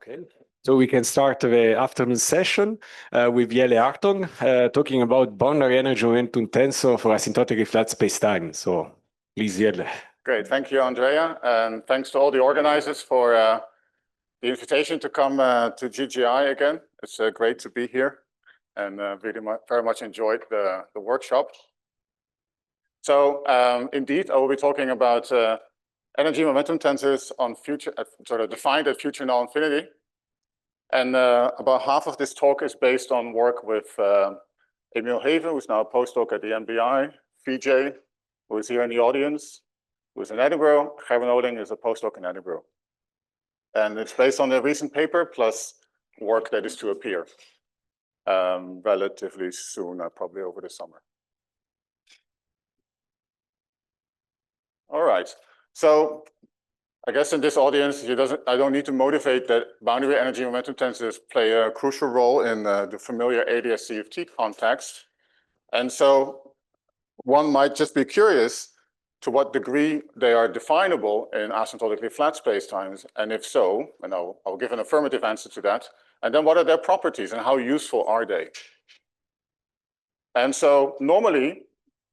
Okay, so we can start the afternoon session with Jelle Hartong talking about boundary energy momentum tensor for asymptotically flat space-time. So please, Jelle. Great, thank you, Andrea, and thanks to all the organizers for the invitation to come to GGI again. It's great to be here, and very much enjoyed the workshop. So indeed, I will be talking about energy momentum tensors on sort of defined at future null infinity. And about half of this talk is based on work with Emil Haven, who's now a postdoc at the NBI, Vijay, who is here in the audience, who is in Edinburgh. Gerben Oling is a postdoc in Edinburgh. And it's based on a recent paper plus work that is to appear relatively soon, probably over the summer. All right, so I guess in this audience, I don't need to motivate that boundary energy momentum tensors play a crucial role in the familiar ADS CFT context. And so one might just be curious to what degree they are definable in asymptotically flat spacetimes, and if so, and I'll give an affirmative answer to that, and then what are their properties and how useful are they? And so normally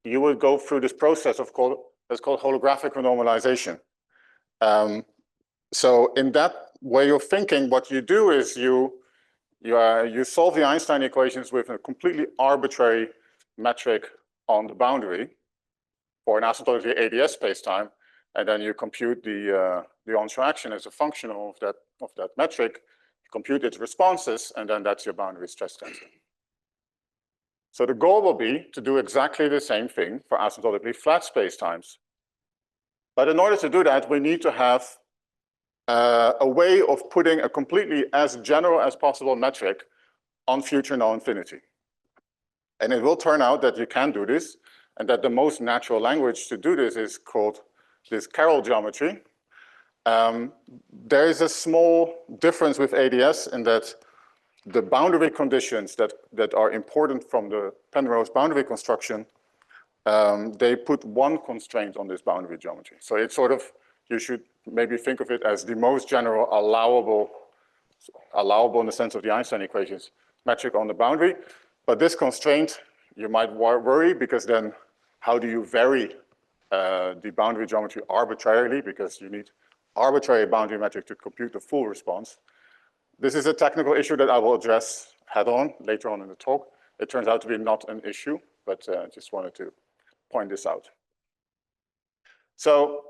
you would go through this process that's called holographic renormalization. So in that way of thinking, what you do is you solve the Einstein equations with a completely arbitrary metric on the boundary for an asymptotically ADS spacetime, and then you compute the onshore action as a function of that metric, you compute its responses, and then that's your boundary stress tensor. So the goal will be to do exactly the same thing for asymptotically flat spacetimes. But in order to do that, we need to have a way of putting a completely as general as possible metric on future null infinity. And it will turn out that you can do this, and that the most natural language to do this is called this Carroll geometry. There is a small difference with ADS in that the boundary conditions that are important from the Penrose boundary construction, they put one constraint on this boundary geometry. So it's sort of, you should maybe think of it as the most general allowable in the sense of the Einstein equations, metric on the boundary. But this constraint, you might worry, because then how do you vary the boundary geometry arbitrarily? Because you need arbitrary boundary metric to compute the full response. This is a technical issue that I will address head-on later on in the talk. It turns out to be not an issue, but just wanted to point this out. So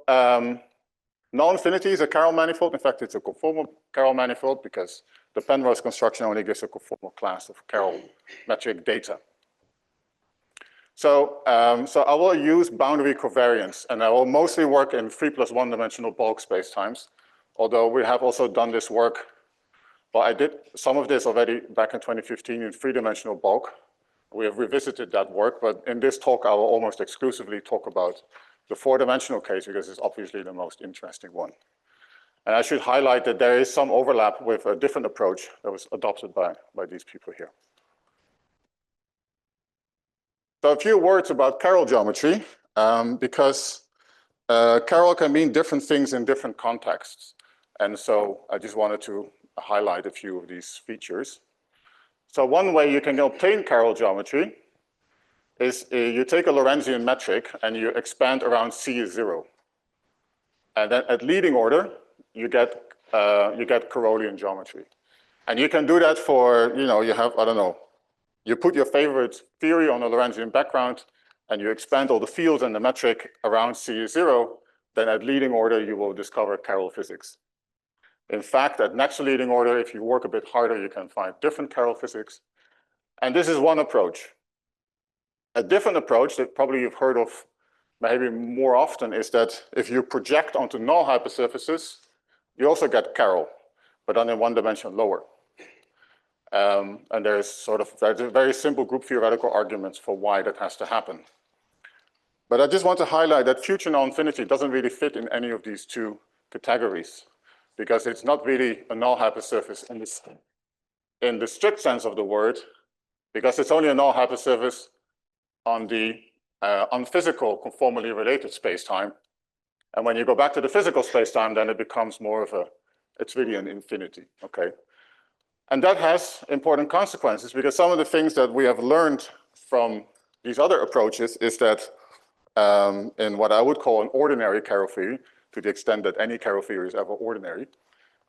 null infinity is a Carroll manifold. In fact, it's a conformal Carroll manifold because the Penrose construction only gives a conformal class of Carroll metric data. So I will use boundary covariance, and I will mostly work in 3+1 dimensional bulk spacetimes, although we have also done this work. Well, I did some of this already back in 2015 in 3-dimensional bulk. We have revisited that work, but in this talk, I will almost exclusively talk about the 4-dimensional case because it's obviously the most interesting one. And I should highlight that there is some overlap with a different approach that was adopted by these people here. So a few words about Carroll geometry, because Carroll can mean different things in different contexts. And so I just wanted to highlight a few of these features. So one way you can obtain Carroll geometry is you take a Lorentzian metric and you expand around C is 0. And then at leading order, you get Carrollian geometry. And you can do that for, you have, I don't know, you put your favorite theory on a Lorentzian background and you expand all the fields and the metric around C is 0, then at leading order, you will discover Carroll physics. In fact, at next to leading order, if you work a bit harder, you can find different Carroll physics. And this is one approach. A different approach that probably you've heard of maybe more often is that if you project onto null hypersurfaces, you also get Carroll, but on in 1 dimension lower. And there's a very simple group theoretical arguments for why that has to happen. But I just want to highlight that future null infinity doesn't really fit in any of these two categories, because it's not really a null hypersurface in the strict sense of the word, because it's only a null hypersurface on the unphysical conformally related spacetime. And when you go back to the physical spacetime, then it becomes more of a It's really an infinity, okay? And that has important consequences because some of the things that we have learned from these other approaches is that in what I would call an ordinary Carroll theory, to the extent that any Carroll theory is ever ordinary,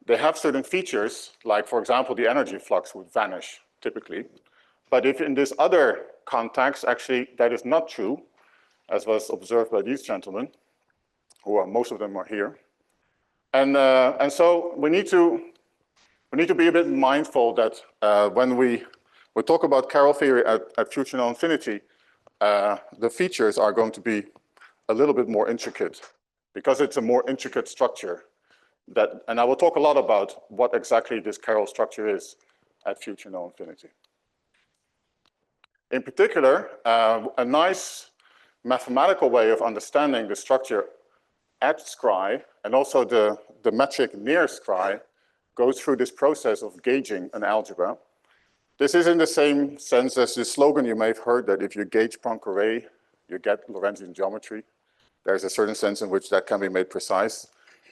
they have certain features, like, for example, the energy flux would vanish typically. But if in this other context, actually, that is not true, as was observed by these gentlemen, who are, most of them are here. And so we need to be a bit mindful that when we talk about Carroll theory at future null infinity, the features are going to be a little bit more intricate because it's a more intricate structure. And I will talk a lot about what exactly this Carroll structure is at future null infinity. In particular, a nice mathematical way of understanding the structure at scry and also the metric near scry goes through this process of gauging an algebra. This is in the same sense as the slogan you may have heard that if you gauge Poincare, you get Lorentzian geometry. There's a certain sense in which that can be made precise.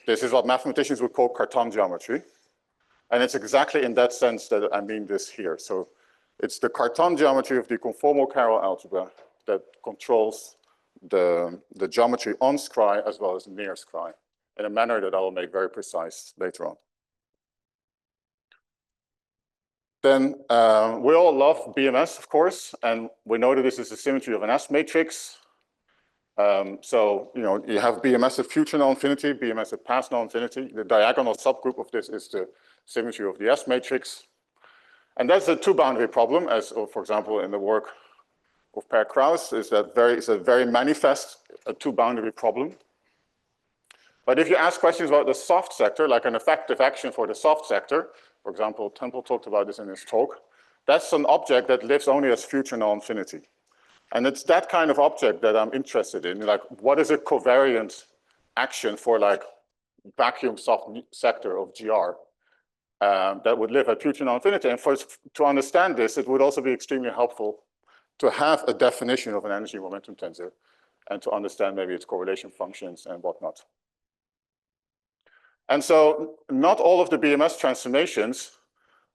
This is what mathematicians would call Cartan geometry. And it's exactly in that sense that I mean this here. So it's the Cartan geometry of the conformal Carroll algebra that controls the geometry on scry as well as near scry in a manner that I will make very precise later on. Then we all love BMS, of course, and we know that this is the symmetry of an S matrix. So, you have BMS at future null infinity, BMS at past null infinity. The diagonal subgroup of this is the symmetry of the S matrix. And that's a two-boundary problem, as, for example, in the work of Per Krauss, it's a very manifest two-boundary problem. But if you ask questions about the soft sector, like an effective action for the soft sector, for example, Temple talked about this in his talk, that's an object that lives only as future null infinity. And it's that kind of object that I'm interested in, like what is a covariant action for like vacuum soft sector of GR that would live at future null infinity. And to understand this, it would also be extremely helpful to have a definition of an energy momentum tensor and to understand maybe its correlation functions and whatnot. And so not all of the BMS transformations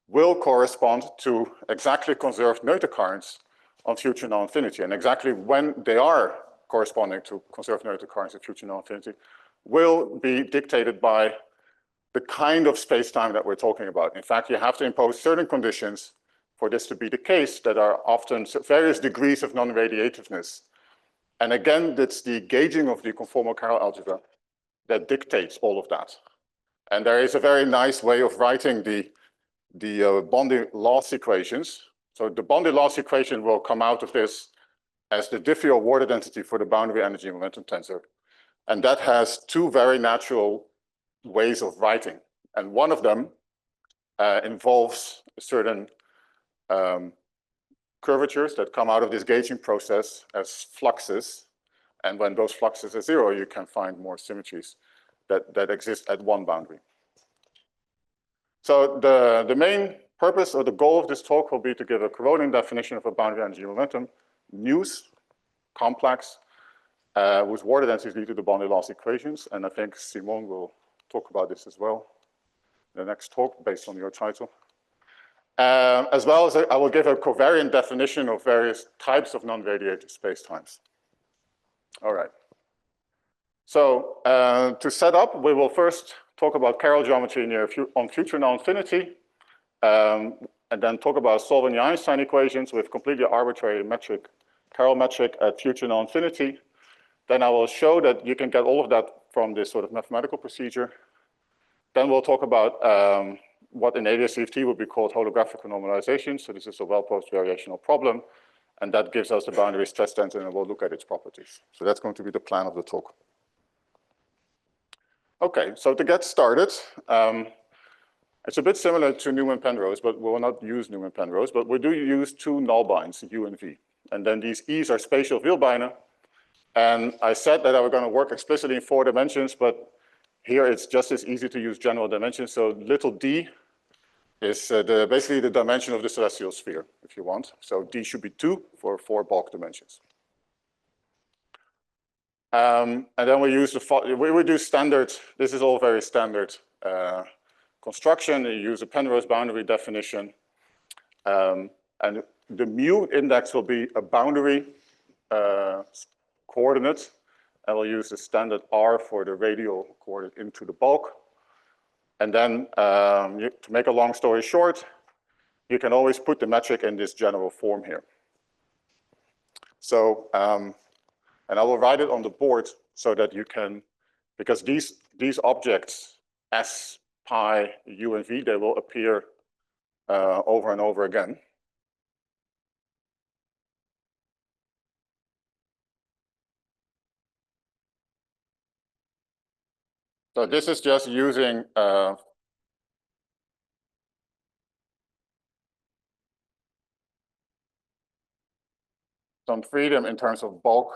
will correspond to exactly conserved Noether currents on future null infinity. And exactly when they are corresponding to conserved Noether currents at future null infinity will be dictated by the kind of space-time that we're talking about. In fact, you have to impose certain conditions for this to be the case that are often various degrees of non-radiativeness. And again, that's the gauging of the conformal Carroll algebra that dictates all of that. And there is a very nice way of writing the Bondi-Loss equations. So the Bondi-Loss equation will come out of this as the Diffie Ward density for the boundary energy momentum tensor. And that has two very natural ways of writing. And one of them involves certain curvatures that come out of this gauging process as fluxes. And when those fluxes are zero, you can find more symmetries that exist at one boundary. So the main purpose or the goal of this talk will be to give a corroding definition of a boundary energy momentum, news, complex, whose Ward densities lead to the Bondi-Loss equations. And I think Simon will talk about this as well in the next talk based on your title. As well as I will give a covariant definition of various types of non-radiated spacetimes. All right. So to set up, we will first talk about Carroll geometry on future null infinity, and then talk about solving the Einstein equations with completely arbitrary metric, Carroll metric at future null infinity. Then I will show that you can get all of that from this sort of mathematical procedure. Then we'll talk about what in ADS-CFT would be called holographic normalization. So this is a well-posed variational problem, and that gives us the boundary stress tensor, and we'll look at its properties. So that's going to be the plan of the talk. Okay, so to get started, it's a bit similar to Newman-Penrose, but we will not use Newman-Penrose, but we do use two null binds, U and V. And then these E's are spatial Vielbeine. And I said that I was going to work explicitly in 4 dimensions, but here it's just as easy to use general dimensions. So little d is basically the dimension of the celestial sphere, if you want. So d should be 2 for 4 bulk dimensions. And then we use we do standard, this is all very standard construction. You use a Penrose boundary definition. And the mu index will be a boundary coordinate. And we'll use the standard R for the radial coordinate into the bulk. And then to make a long story short, you can always put the metric in this general form here. So, and I will write it on the board so that you can, because these objects, S, pi, U, and V, they will appear over and over again. So this is just using some freedom in terms of bulk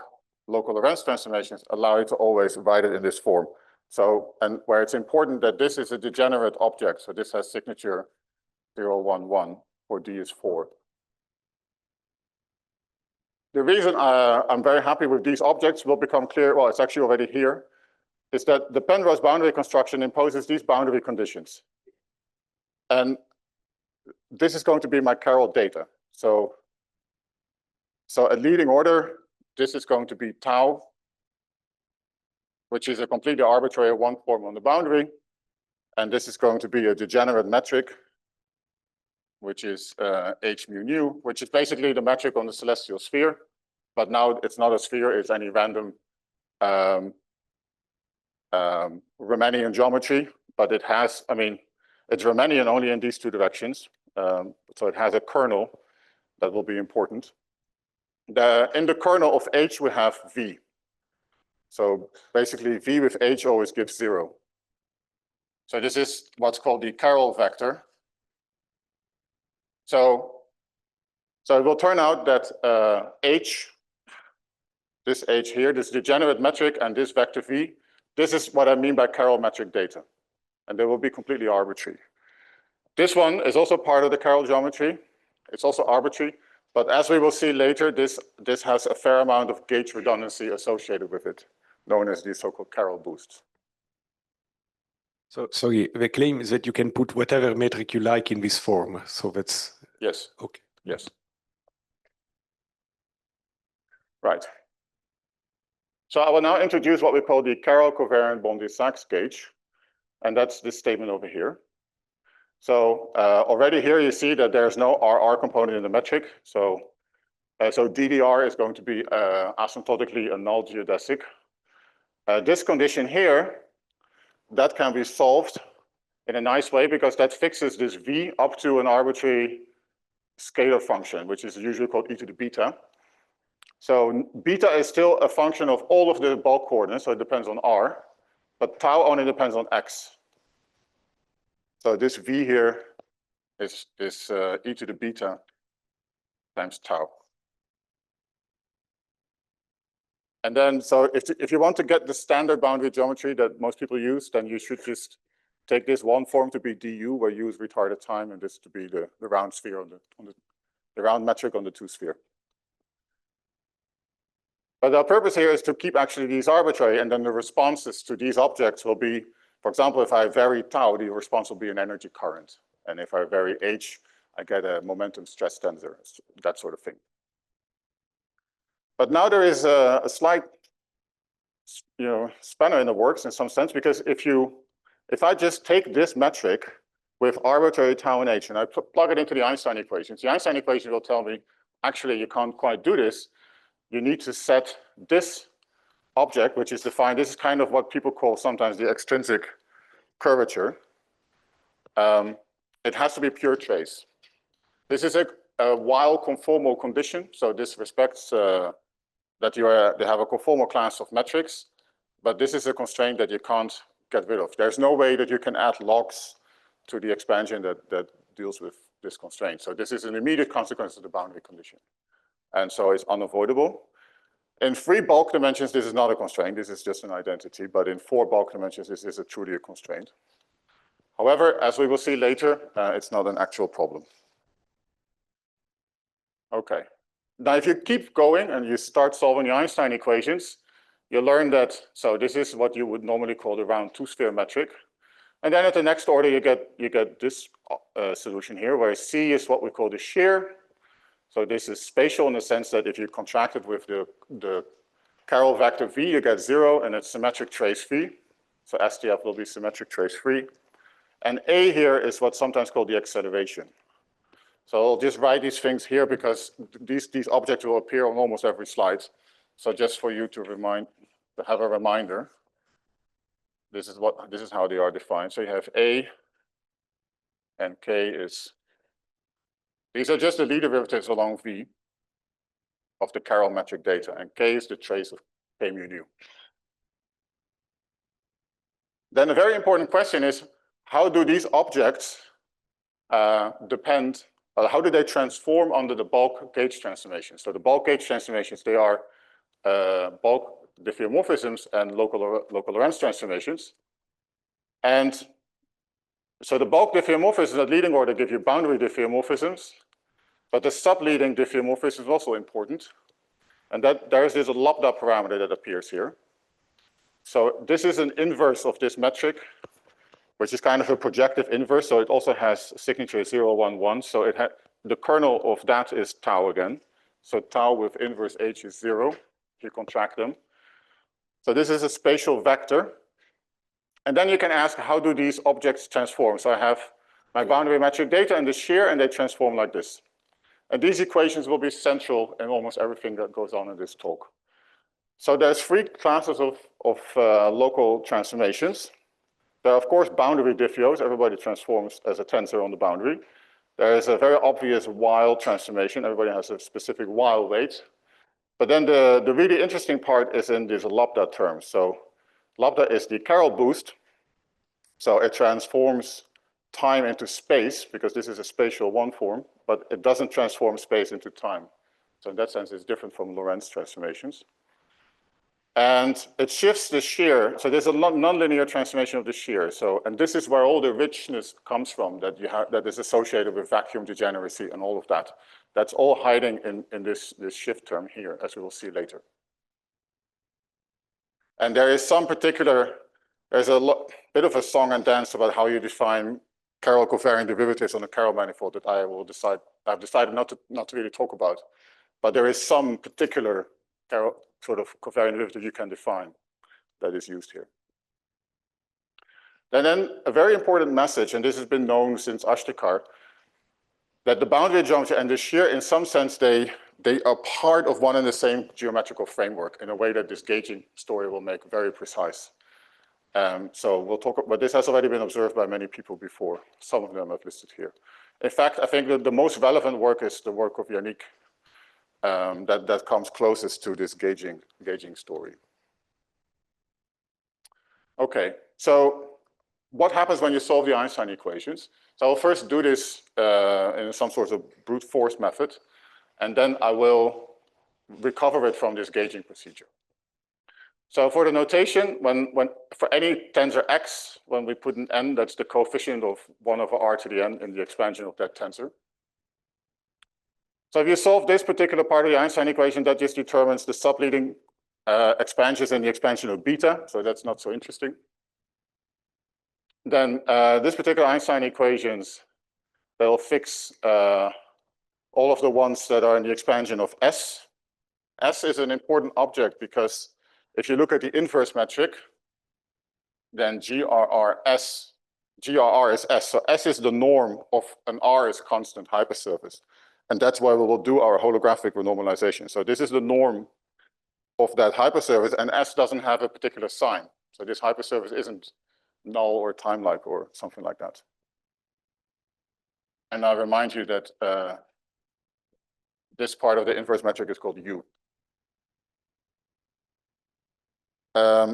local Lorentz transformations, allow you to always write it in this form. So, and where it's important that this is a degenerate object, so this has signature 011 for D is 4. The reason I'm very happy with these objects will become clear, well, it's actually already here, is that the Penrose boundary construction imposes these boundary conditions. And this is going to be my Carroll data. So at leading order, this is going to be tau, which is a completely arbitrary one form on the boundary. And this is going to be a degenerate metric, which is h mu nu, which is basically the metric on the celestial sphere. But now it's not a sphere, it's any random Riemannian geometry. But it has, I mean, it's Riemannian only in these two directions. So it has a kernel that will be important. In the kernel of H, we have V. So basically, V with H always gives 0. So this is what's called the Carroll vector. So it will turn out that H, this H here, this degenerate metric, and this vector V, this is what I mean by Carroll metric data. And they will be completely arbitrary. This one is also part of the Carroll geometry. It's also arbitrary. But as we will see later, this has a fair amount of gauge redundancy associated with it, known as the so-called Carroll boosts. So sorry, the claim is that you can put whatever metric you like in this form. So that's... Yes. Okay. Yes. Right. So I will now introduce what we call the Carroll covariant Bondi-Sachs gauge. And that's this statement over here. So already here you see that there's no RR component in the metric. So DDR is going to be asymptotically a null geodesic. This condition here, that can be solved in a nice way because that fixes this V up to an arbitrary scalar function, which is usually called e to the beta. So beta is still a function of all of the bulk coordinates, so it depends on R, but tau only depends on X. So this V here is e to the beta times tau. And then, so if you want to get the standard boundary geometry that most people use, then you should just take this one form to be du, where u is retarded time, and this to be the round sphere on the round metric on the two sphere. But our purpose here is to keep actually these arbitrary, and then the responses to these objects will be, for example, if I vary tau, the response will be an energy current. And if I vary h, I get a momentum stress tensor, that sort of thing. But now there is a slight, spanner in the works in some sense, because if I just take this metric with arbitrary tau and h, and I plug it into the Einstein equations, the Einstein equation will tell me, actually, you can't quite do this. You need to set this object, which is defined, this is kind of what people call sometimes the extrinsic curvature. It has to be pure trace. This is a while conformal condition, so this respects that they have a conformal class of metrics, but this is a constraint that you can't get rid of. There's no way that you can add logs to the expansion that deals with this constraint. So this is an immediate consequence of the boundary condition. And so it's unavoidable. In 3 bulk dimensions, this is not a constraint. This is just an identity. But in 4 bulk dimensions, this is truly a constraint. However, as we will see later, it's not an actual problem. Okay. Now, if you keep going and you start solving the Einstein equations, you learn that, so this is what you would normally call the round two-sphere metric. And then at the next order, you get this solution here, where C is what we call the shear. So this is spatial in the sense that if you contract it with the Carroll vector V, you get 0, and it's symmetric trace free. So STF will be symmetric trace free. And A here is what's sometimes called the acceleration. So I'll just write these things here because these objects will appear on almost every slide. So just for you to have a reminder, this is how they are defined. So you have A and K is, these are just the Lie derivatives along V of the Carroll metric data, and K is the trace of K mu nu. Then a very important question is, how do these objects depend, how do they transform under the bulk gauge transformations? So the bulk gauge transformations, they are bulk diffeomorphisms and local Lorentz transformations. And so the bulk diffeomorphisms at leading order give you boundary diffeomorphisms, but the subleading diffeomorphism is also important. And that there is this lambda parameter that appears here. So this is an inverse of this metric, which is kind of a projective inverse. So it also has signature 0, 1, 1. So the kernel of that is tau again. So tau with inverse H is 0, if you contract them. So this is a spatial vector. And then you can ask, how do these objects transform? So I have my boundary metric data and the shear, and they transform like this. And these equations will be central in almost everything that goes on in this talk. So there's 3 classes of local transformations. There are, of course, boundary diffeos. Everybody transforms as a tensor on the boundary. There is a very obvious Weil transformation. Everybody has a specific Weil weight. But then the really interesting part is in these lambda terms. So lambda is the Carroll boost. So it transforms time into space, because this is a spatial one form, but it doesn't transform space into time. So in that sense, it's different from Lorentz transformations. And it shifts the shear. So there's a nonlinear transformation of the shear. So, and this is where all the richness comes from that is associated with vacuum degeneracy and all of that. That's all hiding in this shift term here, as we will see later. And there is some particular, there's a bit of a song and dance about how you define Carroll covariant derivatives on a Carroll manifold that I've decided not to really talk about. But there is some particular Carroll sort of covariant derivative you can define that is used here. And then a very important message, and this has been known since Ashtekar, that the boundary geometry and the shear, in some sense, they are part of one and the same geometrical framework in a way that this gauging story will make very precise. So we'll talk about, this has already been observed by many people before. Some of them I've listed here. In fact, I think that the most relevant work is the work of Yannick that comes closest to this gauging story. Okay, so what happens when you solve the Einstein equations? So I'll first do this in some sort of brute force method, and then I will recover it from this gauging procedure. So for the notation, for any tensor x, when we put an n, that's the coefficient of 1 over r to the n in the expansion of that tensor. So if you solve this particular part of the Einstein equation, that just determines the subleading expansions and the expansion of beta, so that's not so interesting. Then this particular Einstein equations, they'll fix all of the ones that are in the expansion of S. S is an important object because if you look at the inverse metric, then GRR is S. So S is the norm of an R is constant hypersurface. And that's why we will do our holographic renormalization. So this is the norm of that hypersurface, and S doesn't have a particular sign. So this hypersurface isn't null or time-like or something like that. And I remind you that this part of the inverse metric is called U.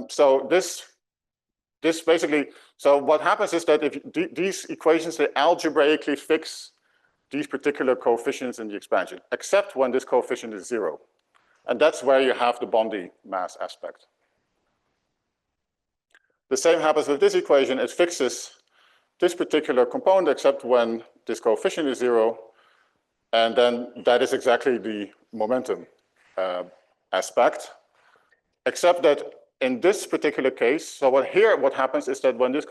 So this basically, so what happens is that if these equations, they algebraically fix these particular coefficients in the expansion, except when this coefficient is 0. And that's where you have the Bondi mass aspect. The same happens with this equation. It fixes this particular component, except when this coefficient is 0. And then that is exactly the momentum aspect, except that in this particular case, so what happens is that when this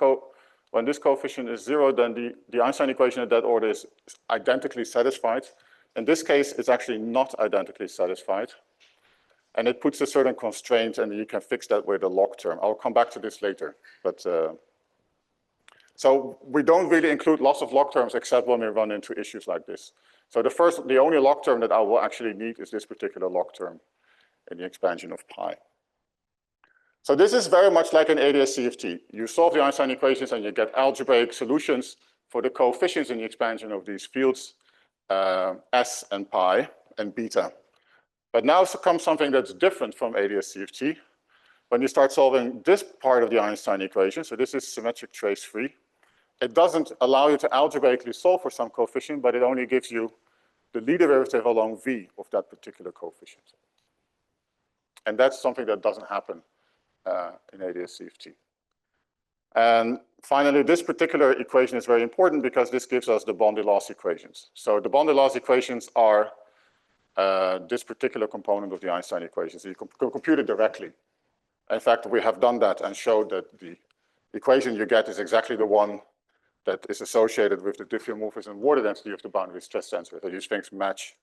When this coefficient is 0, then the Einstein equation at that order is identically satisfied. In this case, it's actually not identically satisfied. And it puts a certain constraint, and you can fix that with a log term. I'll come back to this later. But so we don't really include lots of log terms except when we run into issues like this. So the only log term that I will actually need is this particular log term in the expansion of pi. So this is very much like an ADS-CFT. You solve the Einstein equations and you get algebraic solutions for the coefficients in the expansion of these fields, S and pi and beta. But now comes something that's different from ADS-CFT. When you start solving this part of the Einstein equation, so this is symmetric trace-free, it doesn't allow you to algebraically solve for some coefficient, but it only gives you the Lie derivative along V of that particular coefficient. And that's something that doesn't happen in ADS-CFT. And finally, this particular equation is very important because this gives us the Bondi-Loss equations. So the Bondi-Loss equations are this particular component of the Einstein equation. So you can compute it directly. In fact, we have done that and showed that the equation you get is exactly the one that is associated with the diffeomorphism and water density of the boundary stress tensor. So these things match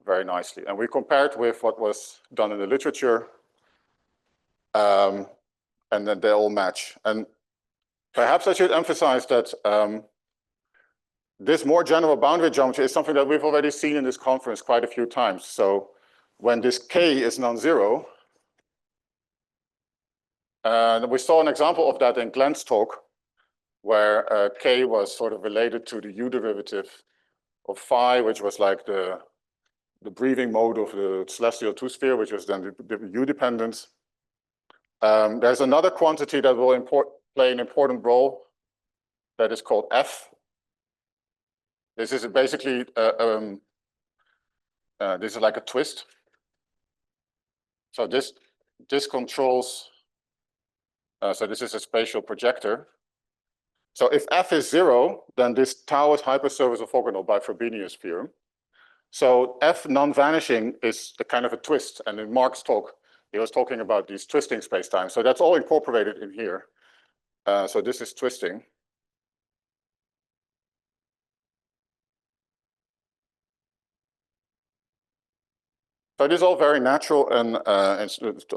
very nicely. And we compared with what was done in the literature, and then they all match. And perhaps I should emphasize that this more general boundary geometry is something that we've already seen in this conference quite a few times. So when this K is non-zero, and we saw an example of that in Glenn's talk, where K was sort of related to the U derivative of phi, which was like the breathing mode of the celestial two-sphere, which was then the U dependence. There's another quantity that will play an important role that is called F. This is basically, this is like a twist. So this controls, so this is a spatial projector. So if F is 0, then this tau is hypersurface orthogonal by Frobenius theorem. So F non-vanishing is a kind of a twist. And in Mark's talk, he was talking about these twisting spacetimes. So that's all incorporated in here. So this is twisting. So it is all very natural, and a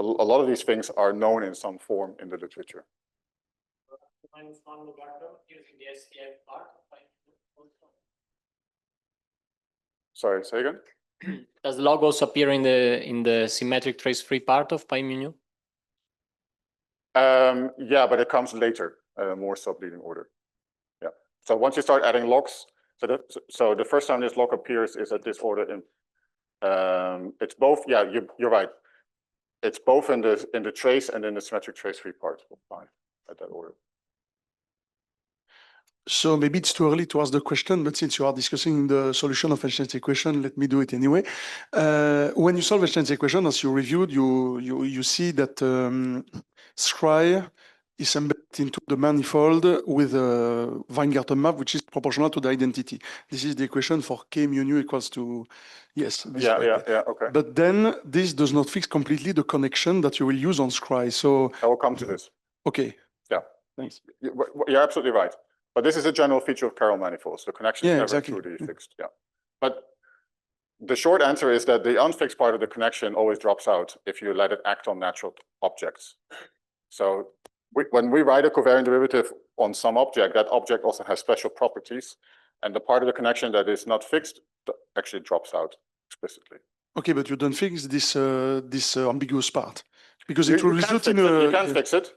lot of these things are known in some form in the literature. Sorry, say again? Does log also appear in the symmetric trace-free part of pi mu nu? Yeah, but it comes later, more subleading order. Yeah. So once you start adding logs, so the first time this log appears is at this order in. It's both. Yeah, you're right. It's both in the trace and in the symmetric trace-free part of pi at that order. So maybe it's too early to ask the question, but since you are discussing the solution of Einstein's equation, let me do it anyway. When you solve Einstein's equation, as you reviewed, you see that scry is embedded into the manifold with a Weingarten map, which is proportional to the identity. This is the equation for K mu nu equals to, yes. Yeah, okay. But then this does not fix completely the connection that you will use on scry. So I will come to this. Okay. Yeah. Thanks. You're absolutely right. But this is a general feature of Carroll manifolds. The connection is never truly fixed. Yeah. But the short answer is that the unfixed part of the connection always drops out if you let it act on natural objects. So when we write a covariant derivative on some object, that object also has special properties. And the part of the connection that is not fixed actually drops out explicitly. Okay, but you don't fix this ambiguous part because it will result in a. You can fix it,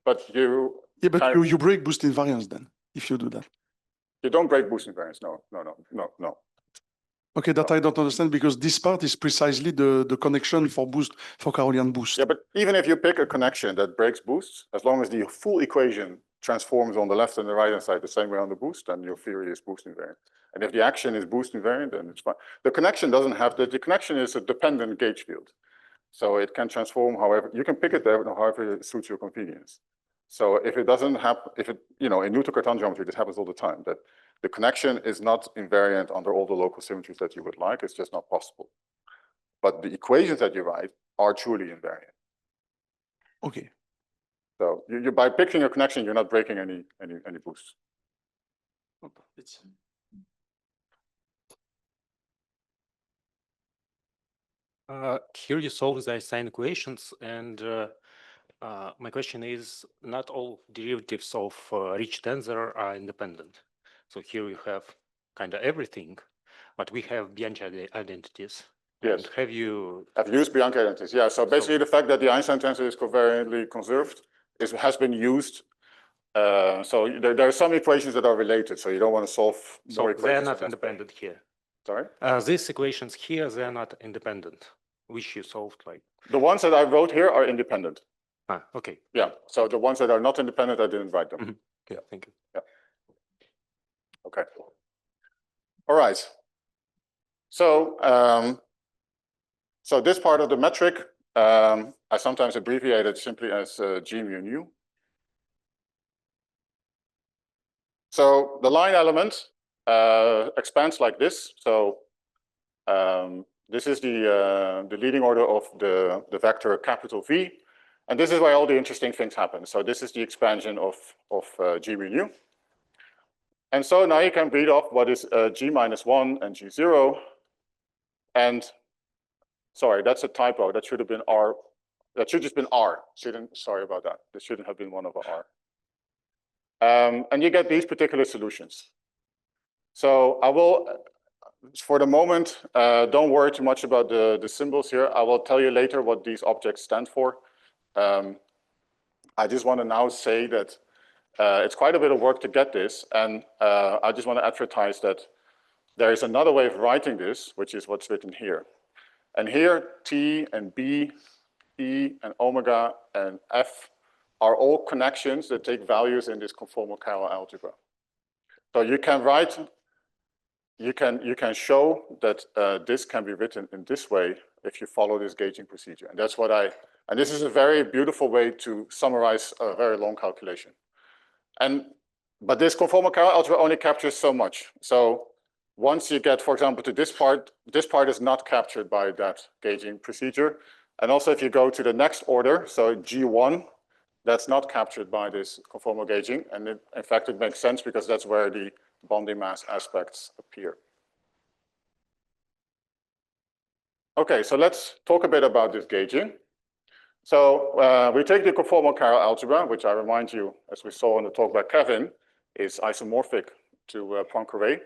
but you. Yeah, but you break boost invariance then if you do that. You don't break boost invariance. No. Okay, that I don't understand because this part is precisely the connection for Carolian boost. Yeah, but even if you pick a connection that breaks boosts, as long as the full equation transforms on the left and the right hand side the same way on the boost, then your theory is boost invariant. And if the action is boost invariant, then it's fine. The connection doesn't have the connection is a dependent gauge field. So it can transform however, you can pick it there however it suits your convenience. So if it doesn't happen, in Newton-Cartan geometry, this happens all the time, that the connection is not invariant under all the local symmetries that you would like. It's just not possible. But the equations that you write are truly invariant. Okay. So you by picking a connection, you're not breaking any boosts. Here you solve the Einstein equations, and my question is, not all derivatives of rich tensor are independent. So here you have kind of everything, but we have Bianchi identities. Yes. And I've used Bianchi identities. Yeah. So basically, the fact that the Einstein tensor is covariantly conserved has been used. So there are some equations that are related. So you don't want to solve more equations. So they're not independent here. Sorry? These equations here, they're not independent, which you solved like. The ones that I wrote here are independent. Okay. Yeah. So the ones that are not independent, I didn't write them. Mm-hmm. Yeah, thank you. Yeah. Okay. All right. So so this part of the metric, I sometimes abbreviate it simply as G mu nu. So the line element expands like this. So this is the leading order of the vector capital V, and this is where all the interesting things happen. So this is the expansion of G mu nu. And so now you can read off what is G minus 1 and G0. And sorry, that's a typo. That should have been R. That should just been R. Sorry about that. This shouldn't have been 1 over R. And you get these particular solutions. So I will, for the moment, don't worry too much about the symbols here. I will tell you later what these objects stand for. I just want to now say that it's quite a bit of work to get this. And I just want to advertise that there is another way of writing this, which is what's written here. And here, T and B, E and omega and F are all connections that take values in this conformal chiral algebra. So you can write, you can show that this can be written in this way if you follow this gauging procedure. And that's what and this is a very beautiful way to summarize a very long calculation. But this conformal chiral algebra only captures so much. So once you get, for example, to this part is not captured by that gauging procedure. And also if you go to the next order, so G1, that's not captured by this conformal gauging. And in fact, it makes sense because that's where the bonding mass aspects appear. Okay, so let's talk a bit about this gauging. So we take the conformal chiral algebra, which I remind you, as we saw in the talk by Kevin, is isomorphic to Poincare.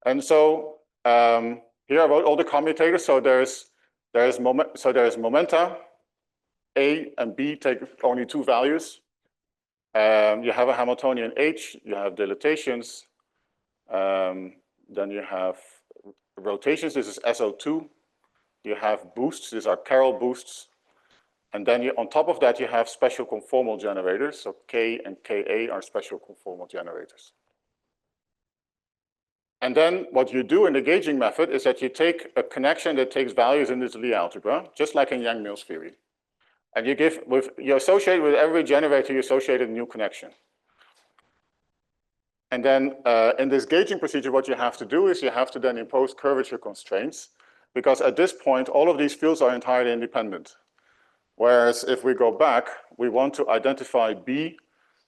And so here I wrote all the commutators. So there's momenta. A and B take only 2 values. You have a Hamiltonian H. You have dilatations. Then you have rotations. This is SO2. You have boosts. These are chiral boosts. And then on top of that, you have special conformal generators. So K and Ka are special conformal generators. And then what you do in the gauging method is that you take a connection that takes values in this Lie algebra, just like in Yang-Mills theory. And you associate with every generator, you associate a new connection. And then in this gauging procedure, what you have to do is you have to then impose curvature constraints, because at this point, all of these fields are entirely independent. Whereas if we go back, we want to identify B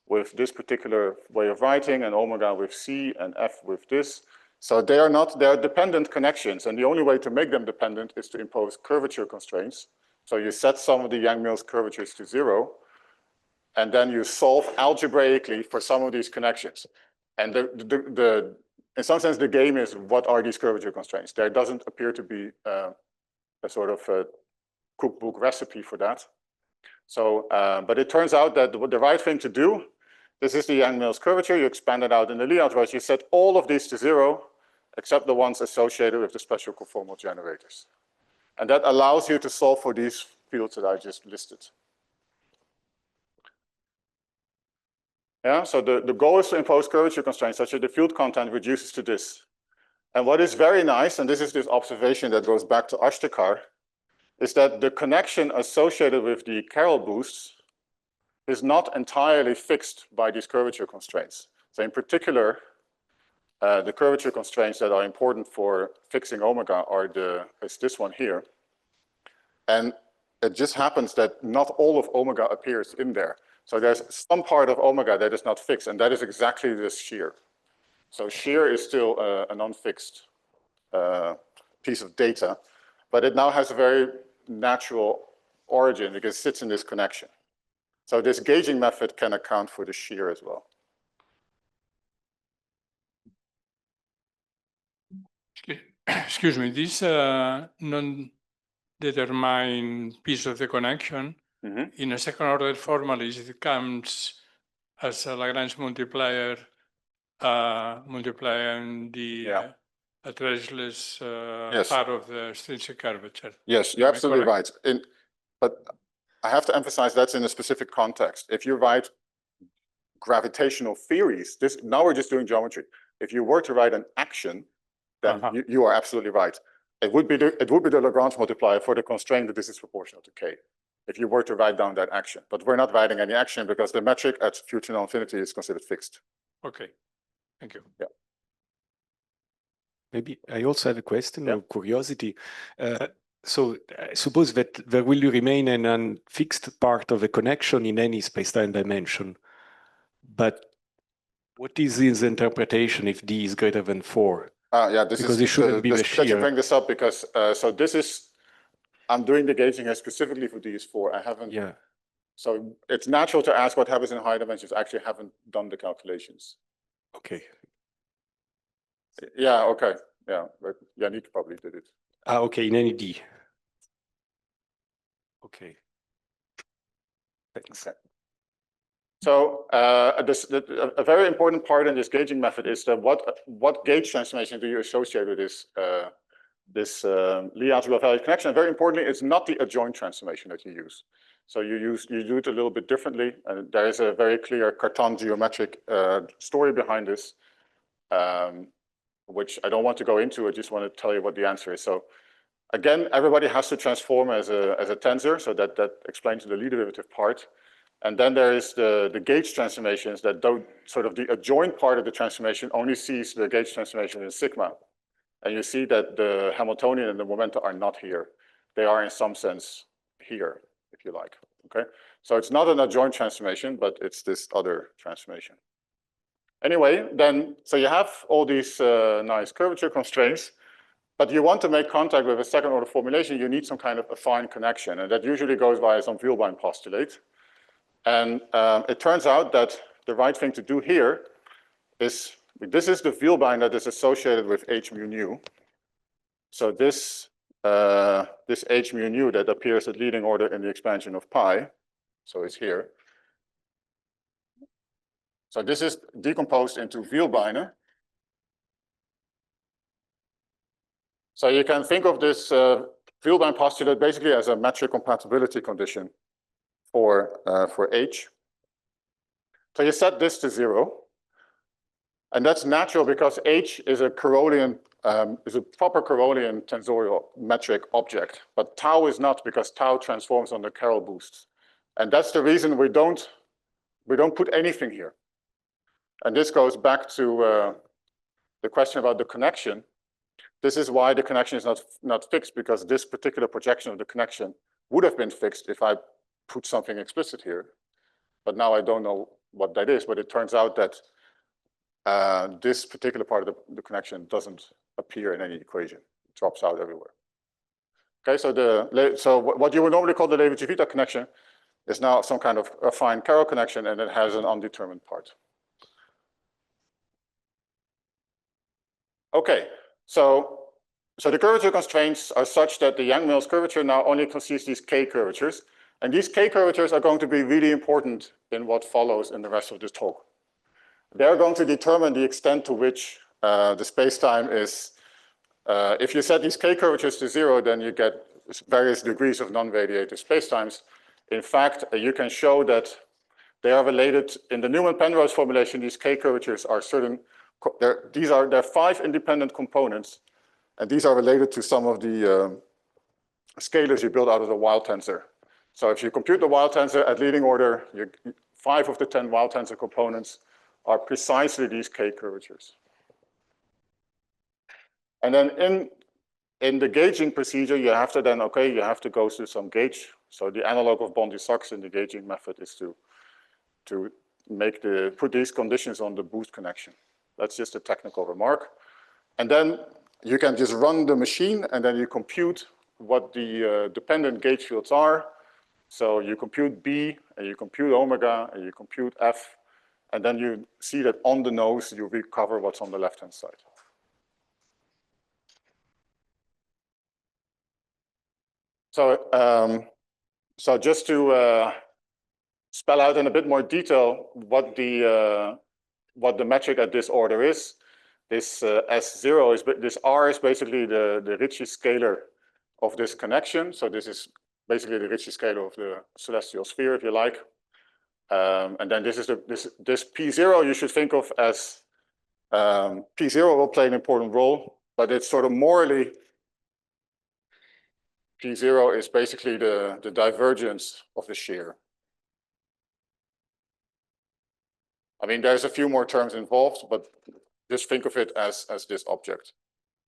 with this particular way of writing, and omega with C, and F with this. So they are dependent connections, and the only way to make them dependent is to impose curvature constraints. So you set some of the Yang-Mills curvatures to 0, and then you solve algebraically for some of these connections. And in some sense, the game is, what are these curvature constraints? There doesn't appear to be a sort of a cookbook recipe for that. So, but it turns out that the right thing to do, this is the Yang-Mills curvature. You expand it out in the Lie algebra. You set all of these to 0, except the ones associated with the special conformal generators. And that allows you to solve for these fields that I just listed. Yeah, so the goal is to impose curvature constraints such that the field content reduces to this. And what is very nice, and this is this observation that goes back to Ashtekar, is that the connection associated with the chiral boosts is not entirely fixed by these curvature constraints. So in particular, the curvature constraints that are important for fixing omega is this one here. And it just happens that not all of omega appears in there. So there's some part of omega that is not fixed, and that is exactly this shear. So shear is still an unfixed piece of data, but it now has a very natural origin because it sits in this connection. So this gauging method can account for the shear as well. Excuse me, this non-determined piece of the connection, in a second order formalism, it comes as a Lagrange multiplier, multiplying the traceless part of the extrinsic curvature. Yes, you're absolutely right. But I have to emphasize that's in a specific context. If you write gravitational theories, now we're just doing geometry. If you were to write an action, then you are absolutely right. It would be the Lagrange multiplier for the constraint that this is proportional to k, if you were to write down that action. But we're not writing any action because the metric at future null infinity is considered fixed. Okay, thank you. Yeah. Maybe I also have a question of curiosity. So suppose that there will remain an unfixed part of a connection in any space-time dimension. But what is his interpretation if d is greater than 4? Yeah, this because is it shouldn't be the shear. that you bring this up because so this is, I'm doing the gauging here specifically for d is 4. I haven't. Yeah. So it's natural to ask what happens in higher dimensions. I actually haven't done the calculations. Okay. Yeah. Okay. Yeah, but Yannick probably did it. Okay, in any d. Okay. Thanks. Okay. So a very important part in this gauging method is that what gauge transformation do you associate with this Lie algebra value connection? And very importantly, it's not the adjoint transformation that you use. So you do it a little bit differently, and there is a very clear Cartan geometric story behind this, which I don't want to go into. I just want to tell you what the answer is. So again, everybody has to transform as a tensor, so that explains the Lie derivative part. And then there is the gauge transformations that don't, sort of the adjoint part of the transformation only sees the gauge transformation in sigma. And you see that the Hamiltonian and the momenta are not here. They are in some sense here, if you like, okay? So it's not an adjoint transformation, but it's this other transformation. Anyway, then, so you have all these nice curvature constraints, but you want to make contact with a second order formulation, you need some kind of affine connection, and that usually goes via some Vielbein postulate. And it turns out that the right thing to do here is, this is the Vielbein that is associated with h mu nu. So this h mu nu that appears at leading order in the expansion of pi, so it's here. So this is decomposed into Vielbeine. So you can think of this Vielbein postulate basically as a metric compatibility condition for h. So you set this to 0. And that's natural because h is a Carolian, is a proper Carolian tensorial metric object, but tau is not, because tau transforms under Carol boosts. And that's the reason we don't put anything here. And this goes back to the question about the connection. This is why the connection is not fixed, because this particular projection of the connection would have been fixed if I put something explicit here. But now I don't know what that is, but it turns out that this particular part of the connection doesn't appear in any equation. It drops out everywhere. Okay, so what you would normally call the Levi-Civita connection is now some kind of affine Carol connection, and it has an undetermined part. Okay, so the curvature constraints are such that the Yang-Mills curvature now only concedes these K curvatures, and these K curvatures are going to be really important in what follows in the rest of this talk. They're going to determine the extent to which the space-time is, if you set these K curvatures to 0, then you get various degrees of non-radiative spacetimes. In fact, you can show that they are related in the Newman-Penrose formulation. These K curvatures are certain, there are 5 independent components, and these are related to some of the scalars you build out of the wild tensor. So if you compute the wild tensor at leading order, 5 of the 10 wild tensor components are precisely these K curvatures. And then in the gauging procedure, you have to then, you have to go through some gauge So the analog of Bondi-Sachs in the gauging method is to put these conditions on the boost connection. That's just a technical remark. And then you can just run the machine and then you compute what the dependent gauge fields are. So you compute B and you compute omega and you compute F, and then you see that on the nose you recover what's on the left-hand side. So just to spell out in a bit more detail what the metric at this order is. This S0 is, this R is basically the Ricci scalar of this connection. So this is basically the Ricci scalar of the celestial sphere, if you like. And then this is this P0 you should think of as P0 will play an important role, but it's sort of morally P0 is basically the divergence of the shear. I mean, there's a few more terms involved, but just think of it as this object.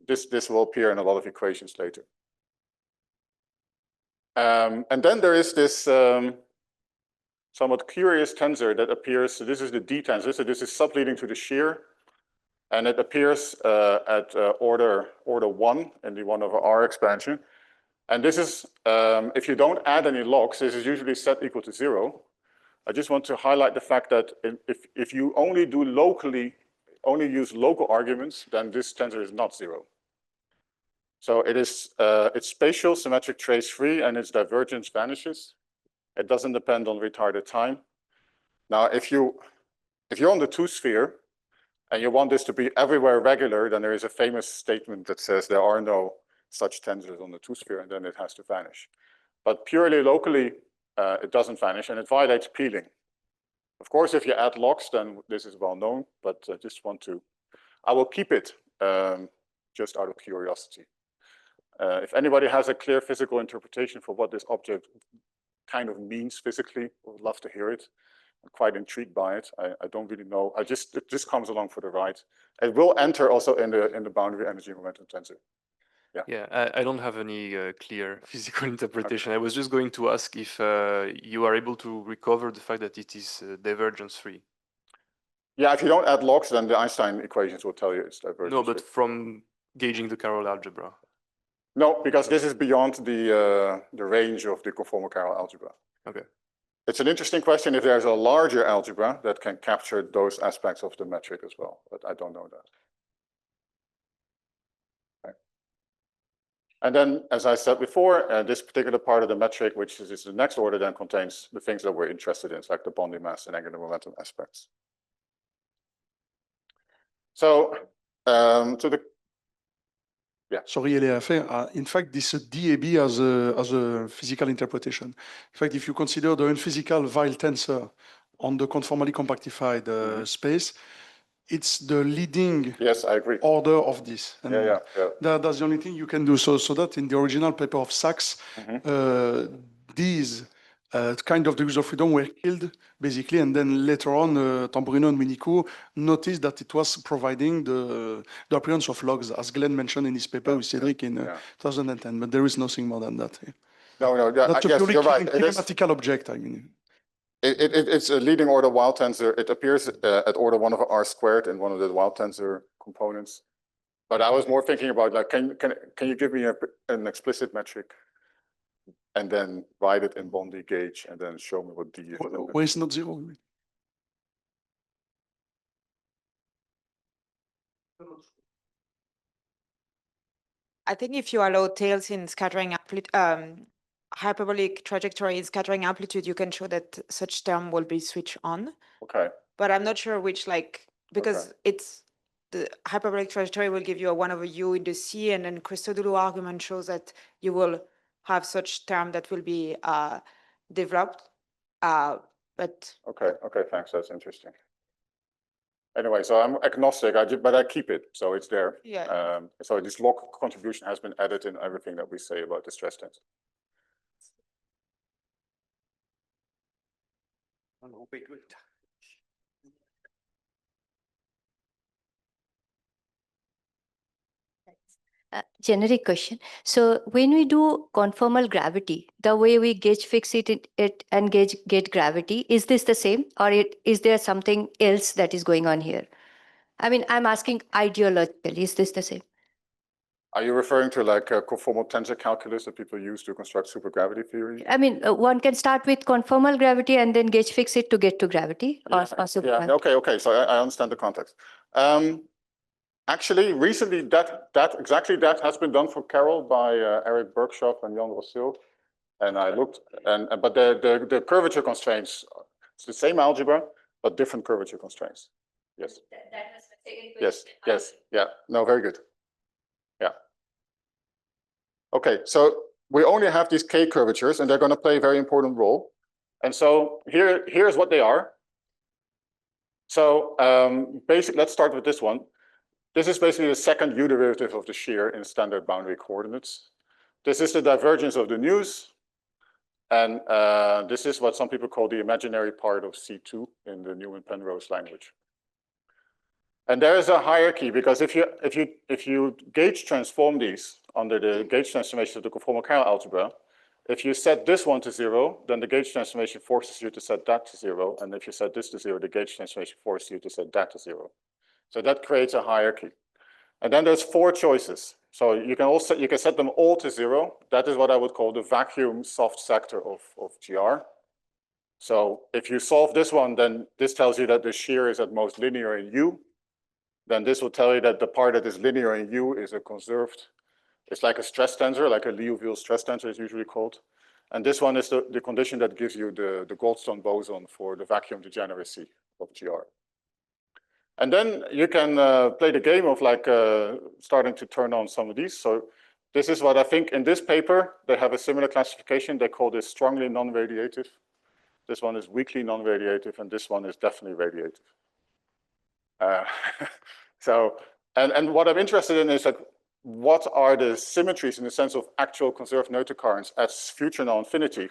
This will appear in a lot of equations later. And then there is this somewhat curious tensor that appears. So this is the D tensor. So this is subleading to the shear, and it appears at order 1 in the 1/r expansion. And this is, if you don't add any logs, this is usually set equal to 0. I just want to highlight the fact that if you only use local arguments, then this tensor is not 0. So it's spatial, symmetric, trace-free, and its divergence vanishes. It doesn't depend on retarded time. Now, if you're on the two-sphere and you want this to be everywhere regular, then there is a famous statement that says there are no such tensors on the two-sphere, and then it has to vanish. But purely locally, it doesn't vanish, and it violates peeling. Of course, if you add logs, then this is well known, but I just want to, I will keep it just out of curiosity. If anybody has a clear physical interpretation for what this object kind of means physically, I would love to hear it. I'm quite intrigued by it. I don't really know. It just comes along for the ride. It will enter also in the boundary energy momentum tensor. Yeah, I don't have any clear physical interpretation. Okay. I was just going to ask if you are able to recover the fact that it is divergence-free. Yeah, if you don't add logs, then the Einstein equations will tell you it's divergence-free. No, but from gauging the Carroll algebra. No, because this is beyond the range of the conformal Carroll algebra. Okay. It's an interesting question if there's a larger algebra that can capture those aspects of the metric as well, but I don't know that. Okay. And then, as I said before, this particular part of the metric, which is the next order, then contains the things that we're interested in, like the bonding mass and angular momentum aspects. So, Sorry, Jelle, in fact, this DAB has a physical interpretation. In fact, if you consider the unphysical Weil tensor on the conformally compactified space, it's the leading order of this. And that's the only thing you can do. So that in the original paper of Sachs, these kind of degrees of freedom were killed, basically, and then later on, Tamburino and Minico noticed that it was providing the appearance of logs, as Glenn mentioned in his paper with Cedric in 2010, but there is nothing more than that. No, that's a purely you're right. kinematical object, I mean. It's a leading order Weil tensor. It appears at order 1/r squared in one of the Weil tensor components. But I was more thinking about, like, can you give me an explicit metric and then write it in Bondi gauge and then show me what D is? Where is not 0? I think if you allow tails in scattering hyperbolic trajectory in scattering amplitude, you can show that such term will be switched on. Okay. But I'm not sure which, like, because it's the hyperbolic trajectory will give you a 1/u in the C, and then Christodoulou argument shows that you will have such term that will be developed. But okay, thanks. That's interesting. Anyway, so I'm agnostic, but I keep it, so it's there. Yeah. So this log contribution has been added in everything that we say about the stress tensor. Generic question. So when we do conformal gravity, the way we gauge fix it and get gravity, is this the same, or is there something else that is going on here? I mean, I'm asking ideologically, is this the same? Are you referring to like a conformal tensor calculus that people use to construct supergravity theory? I mean, one can start with conformal gravity and then gauge fix it to get to gravity. Yeah, yeah. Okay. So I understand the context. Actually, recently, exactly that has been done for Carroll by Eric Bergshoff and Jan Rossil. And I looked, but the curvature constraints, it's the same algebra, but different curvature constraints. Yes. That was the second question. Yes. Yeah. No, very good. Yeah. Okay, so we only have these K curvatures, and they're going to play a very important role. And so here's what they are. So basically, let's start with this one. This is basically the second U derivative of the shear in standard boundary coordinates. This is the divergence of the news. And this is what some people call the imaginary part of C2 in the Newman-Penrose language. And there is a hierarchy, because if you gauge transform these under the gauge transformation of the conformal Carroll algebra, if you set this one to 0, then the gauge transformation forces you to set that to 0. And if you set this to 0, the gauge transformation forces you to set that to 0. So that creates a hierarchy. And then there's 4 choices. So you can set them all to 0. That is what I would call the vacuum soft sector of GR. So if you solve this one, then this tells you that the shear is at most linear in U. Then this will tell you that the part that is linear in U is a conserved, it's like a stress tensor, like a Liouville stress tensor is usually called. And this one is the condition that gives you the Goldstone boson for the vacuum degeneracy of GR. And then you can play the game of like starting to turn on some of these. So this is what I think in this paper, they have a similar classification. They call this strongly non-radiative. This one is weakly non-radiative, and this one is definitely radiative. So, and what I'm interested in is like, what are the symmetries in the sense of actual conserved neutral currents at future null infinity?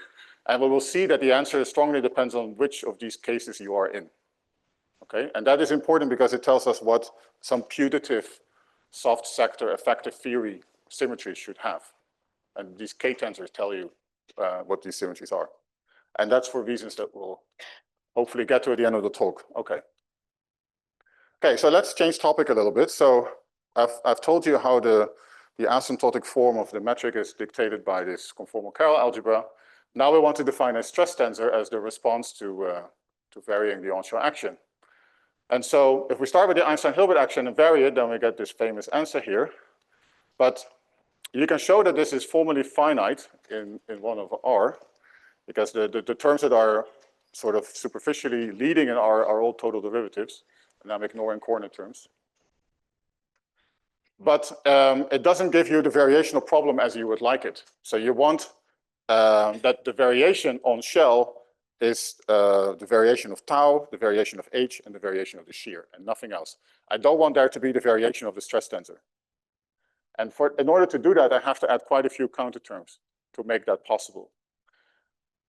And we will see that the answer strongly depends on which of these cases you are in. Okay, and that is important because it tells us what some putative soft sector effective theory symmetries should have. And these K tensors tell you what these symmetries are. And that's for reasons that we'll hopefully get to at the end of the talk. Okay. Okay, so let's change topic a little bit. So I've told you how the asymptotic form of the metric is dictated by this conformal Carroll algebra. Now we want to define a stress tensor as the response to varying the onshore action. And so if we start with the Einstein-Hilbert action and vary it, then we get this famous answer here. But you can show that this is formally finite in 1 over R, because the terms that are sort of superficially leading in R are all total derivatives, and I'm ignoring coordinate terms. But it doesn't give you the variational problem as you would like it. So you want that the variation on shell is the variation of tau, the variation of h, and the variation of the shear, and nothing else. I don't want there to be the variation of the stress tensor. And in order to do that, I have to add quite a few counter terms to make that possible.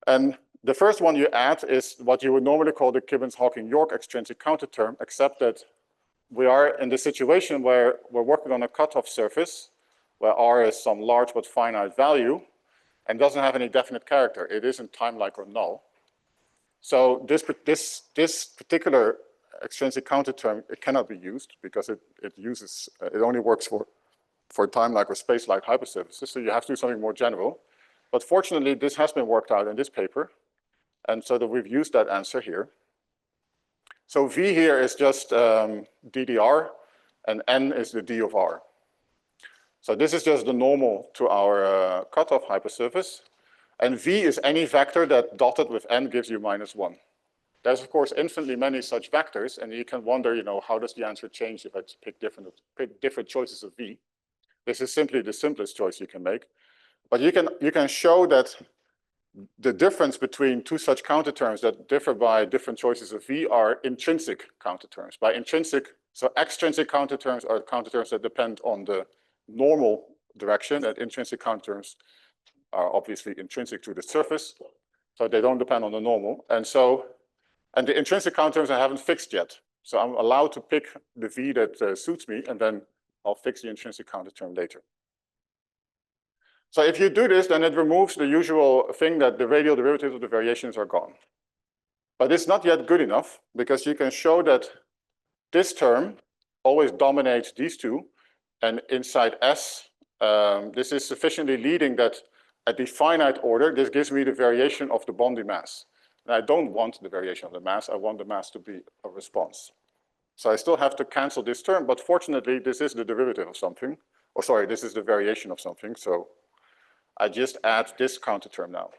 And the first one you add is what you would normally call the Gibbons-Hawking-York extrinsic counter term, except that we are in the situation where we're working on a cutoff surface, where R is some large but finite value, and doesn't have any definite character. It isn't time-like or null. So this particular extrinsic counter term, it cannot be used because it only works for time-like or space-like hypersurfaces. So you have to do something more general. But fortunately, this has been worked out in this paper. And so that we've used that answer here. So V here is just DDR, and N is the D of R. So this is just the normal to our cutoff hypersurface. And V is any vector that dotted with N gives you -1. There's, of course, infinitely many such vectors, and you can wonder, how does the answer change if I pick different choices of V? This is simply the simplest choice you can make. But you can show that the difference between two such counter terms that differ by different choices of V are intrinsic counter terms. By intrinsic, so extrinsic counter terms are counter terms that depend on the normal direction, and intrinsic counter terms are obviously intrinsic to the surface, so they don't depend on the normal. And the intrinsic counter terms I haven't fixed yet. So I'm allowed to pick the V that suits me, and then I'll fix the intrinsic counter term later. So if you do this, then it removes the usual thing that the radial derivatives of the variations are gone. But it's not yet good enough, because you can show that this term always dominates these two, and inside S, this is sufficiently leading that at the finite order, this gives me the variation of the bonding mass. And I don't want the variation of the mass, I want the mass to be a response. So I still have to cancel this term, but fortunately, this is the derivative of something. Or sorry, this is the variation of something, so I just add this counter term now.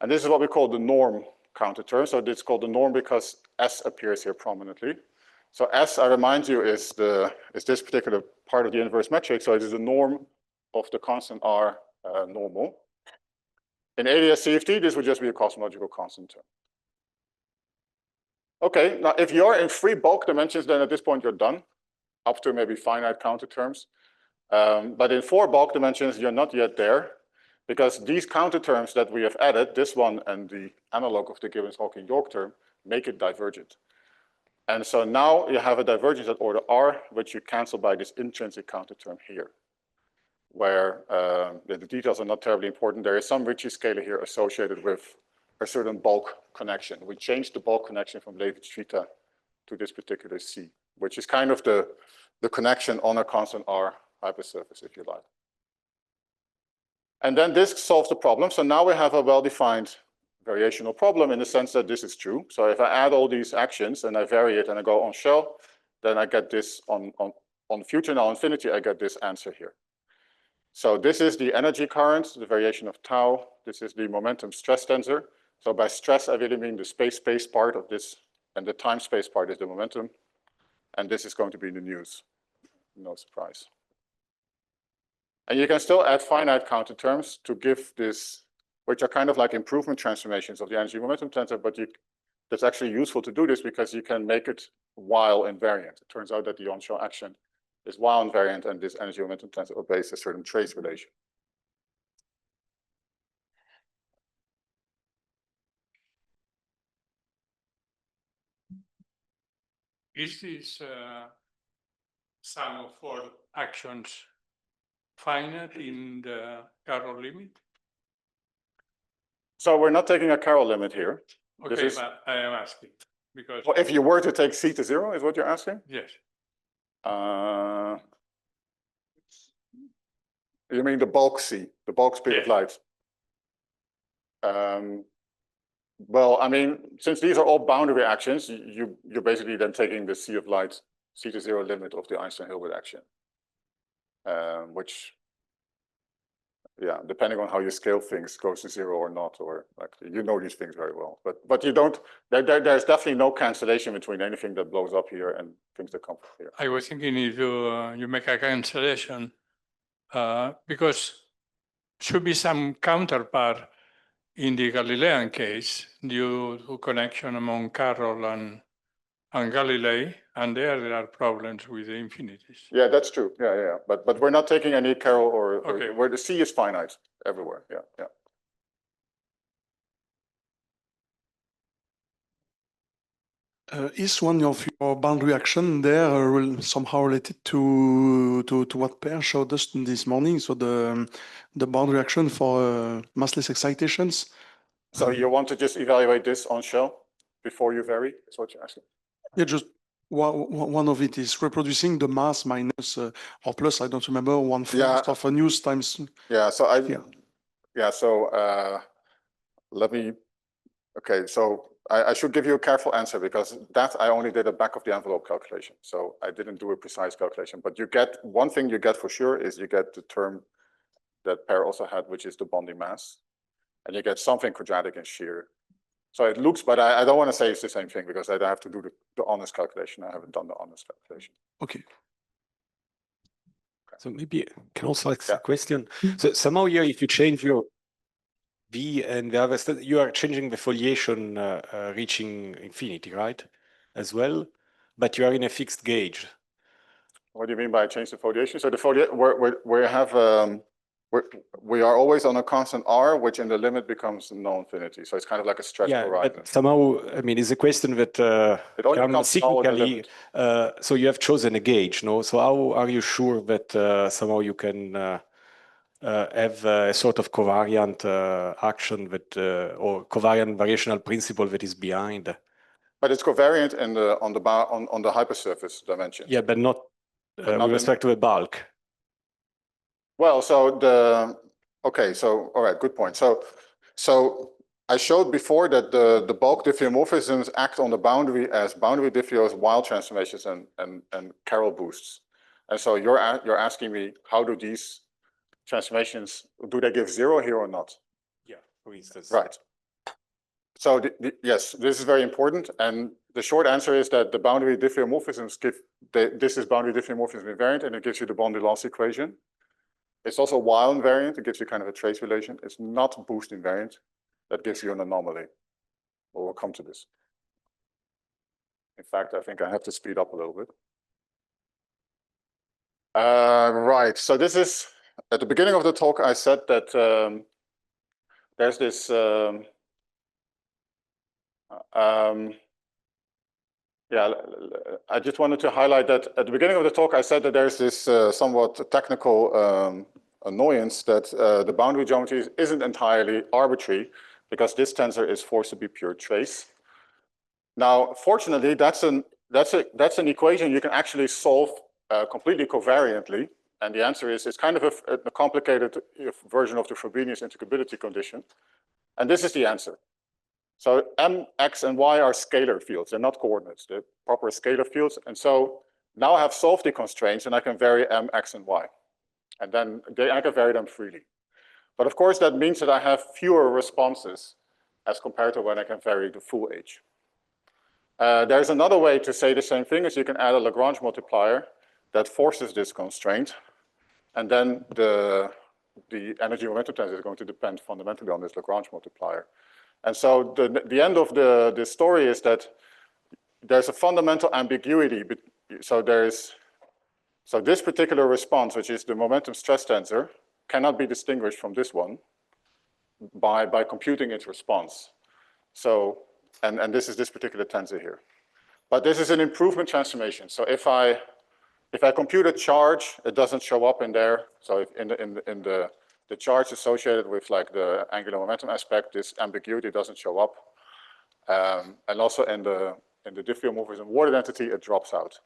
And this is what we call the norm counter term. So it's called the norm because S appears here prominently. So S, I remind you, is this particular part of the inverse metric. So it is the norm of the constant R normal. In ADS-CFT, this would just be a cosmological constant term. Okay, now if you're in free bulk dimensions, then at this point you're done, up to maybe finite counter terms. But in 4 bulk dimensions, you're not yet there, because these counter terms that we have added, this one and the analog of the Gibbons-Hawking-York term, make it divergent. And so now you have a divergence at order R, which you cancel by this intrinsic counter term here, where the details are not terribly important. There is some Ricci scalar here associated with a certain bulk connection. We changed the bulk connection from Levitz theta to this particular C, which is kind of the connection on a constant R hypersurface, if you like. And then this solves the problem. So now we have a well-defined variational problem in the sense that this is true. So if I add all these actions and I vary it and I go on shell, then I get this on future null infinity, I get this answer here. So this is the energy current, the variation of tau. This is the momentum stress tensor. So by stress, I really mean the space-space part of this, and the time-space part is the momentum. And this is going to be in the news. No surprise. And you can still add finite counter terms to give this, which are kind of like improvement transformations of the energy momentum tensor, but that's actually useful to do this because you can make it while invariant. It turns out that the on-shell action is while invariant, and this energy momentum tensor obeys a certain trace relation. Is this sum of 4 actions finite in the Carroll limit? So we're not taking a Carroll limit here. Okay, but I am asking because well, if you were to take C to 0, is what you're asking? yes. You mean the bulk C, the bulk speed of light? Well, I mean, since these are all boundary actions, you're basically then taking the C of light, C to 0 limit of the Einstein-Hilbert action, which, yeah, depending on how you scale things, goes to 0 or not, or like you know these things very well. But you don't. There's definitely no cancellation between anything that blows up here and things that come from here. I was thinking if you make a cancellation, because should be some counterpart in the Galilean case due to connection among Carroll and Galilei, and there are problems with the infinities. Yeah, that's true. Yeah. But we're not taking any Carroll or where the C is finite everywhere. Yeah. Is one of your boundary action there somehow related to what Per showed us this morning? So the boundary action for massless excitations. So you want to just evaluate this on shell before you vary? Is what you're asking? Yeah, just one of it is reproducing the mass minus or plus. I don't remember 1/4 of a news times. Yeah. So let me. Okay. So I should give you a careful answer because that I only did a back of the envelope calculation. So I didn't do a precise calculation. But you get one thing you get for sure is you get the term that Per also had, which is the bonding mass, and you get something quadratic in shear. So it looks, but I don't want to say it's the same thing because I have to do the honest calculation. I haven't done the honest calculation. Okay. So maybe I can also ask a question. So somehow here, if you change your V and the other stuff, you are changing the foliation reaching infinity, right? As well, but you are in a fixed gauge. What do you mean by change the foliation? So the foliation, we are always on a constant R, which in the limit becomes null infinity. So it's kind of like a stretch horizon. But somehow, I mean, it's a question that it only becomes null in the limit. So you have chosen a gauge, no? So how are you sure that somehow you can have a sort of covariant action that, or covariant variational principle that is behind. But it's covariant in the on the hypersurface dimension. Yeah, but not not with respect to the bulk. Well, so all right, good point. So I showed before that the bulk diffeomorphisms act on the boundary as boundary diffeos, Weyl transformations, and Carroll boosts. And so you're asking me, how do these transformations, do they give zero here or not? Yeah, for instance. Right. So yes, this is very important. And the short answer is that the boundary diffeomorphisms this is boundary diffeomorphism invariant, and it gives you the boundary loss equation. It's also Weyl invariant. It gives you kind of a trace relation. It's not boost invariant. That gives you an anomaly. But we'll come to this. In fact, I think I have to speed up a little bit. Right. So this is, at the beginning of the talk, I said that there's this yeah, I just wanted to highlight that at the beginning of the talk, I said that there's this somewhat technical annoyance that the boundary geometry isn't entirely arbitrary, because this tensor is forced to be pure trace. Now, fortunately, that's an equation you can actually solve completely covariantly, and the answer is it's kind of a complicated version of the Frobenius integrability condition, and this is the answer. So M, X, and Y are scalar fields. They're not coordinates. They're proper scalar fields. And so now I have solved the constraints, and I can vary M, X, and Y. And then I can vary them freely. But of course, that means that I have fewer responses as compared to when I can vary the full H. There's another way to say the same thing, is you can add a Lagrange multiplier that forces this constraint. And then the energy momentum tensor is going to depend fundamentally on this Lagrange multiplier. And so the end of the story is that there's a fundamental ambiguity. So this particular response, which is the momentum stress tensor, cannot be distinguished from this one by computing its response. So, and this is this particular tensor here. But this is an improvement transformation. So if I compute a charge, it doesn't show up in there. So if in the charge associated with like the angular momentum aspect, this ambiguity doesn't show up. And also in the diffeomorphism water density, it drops out.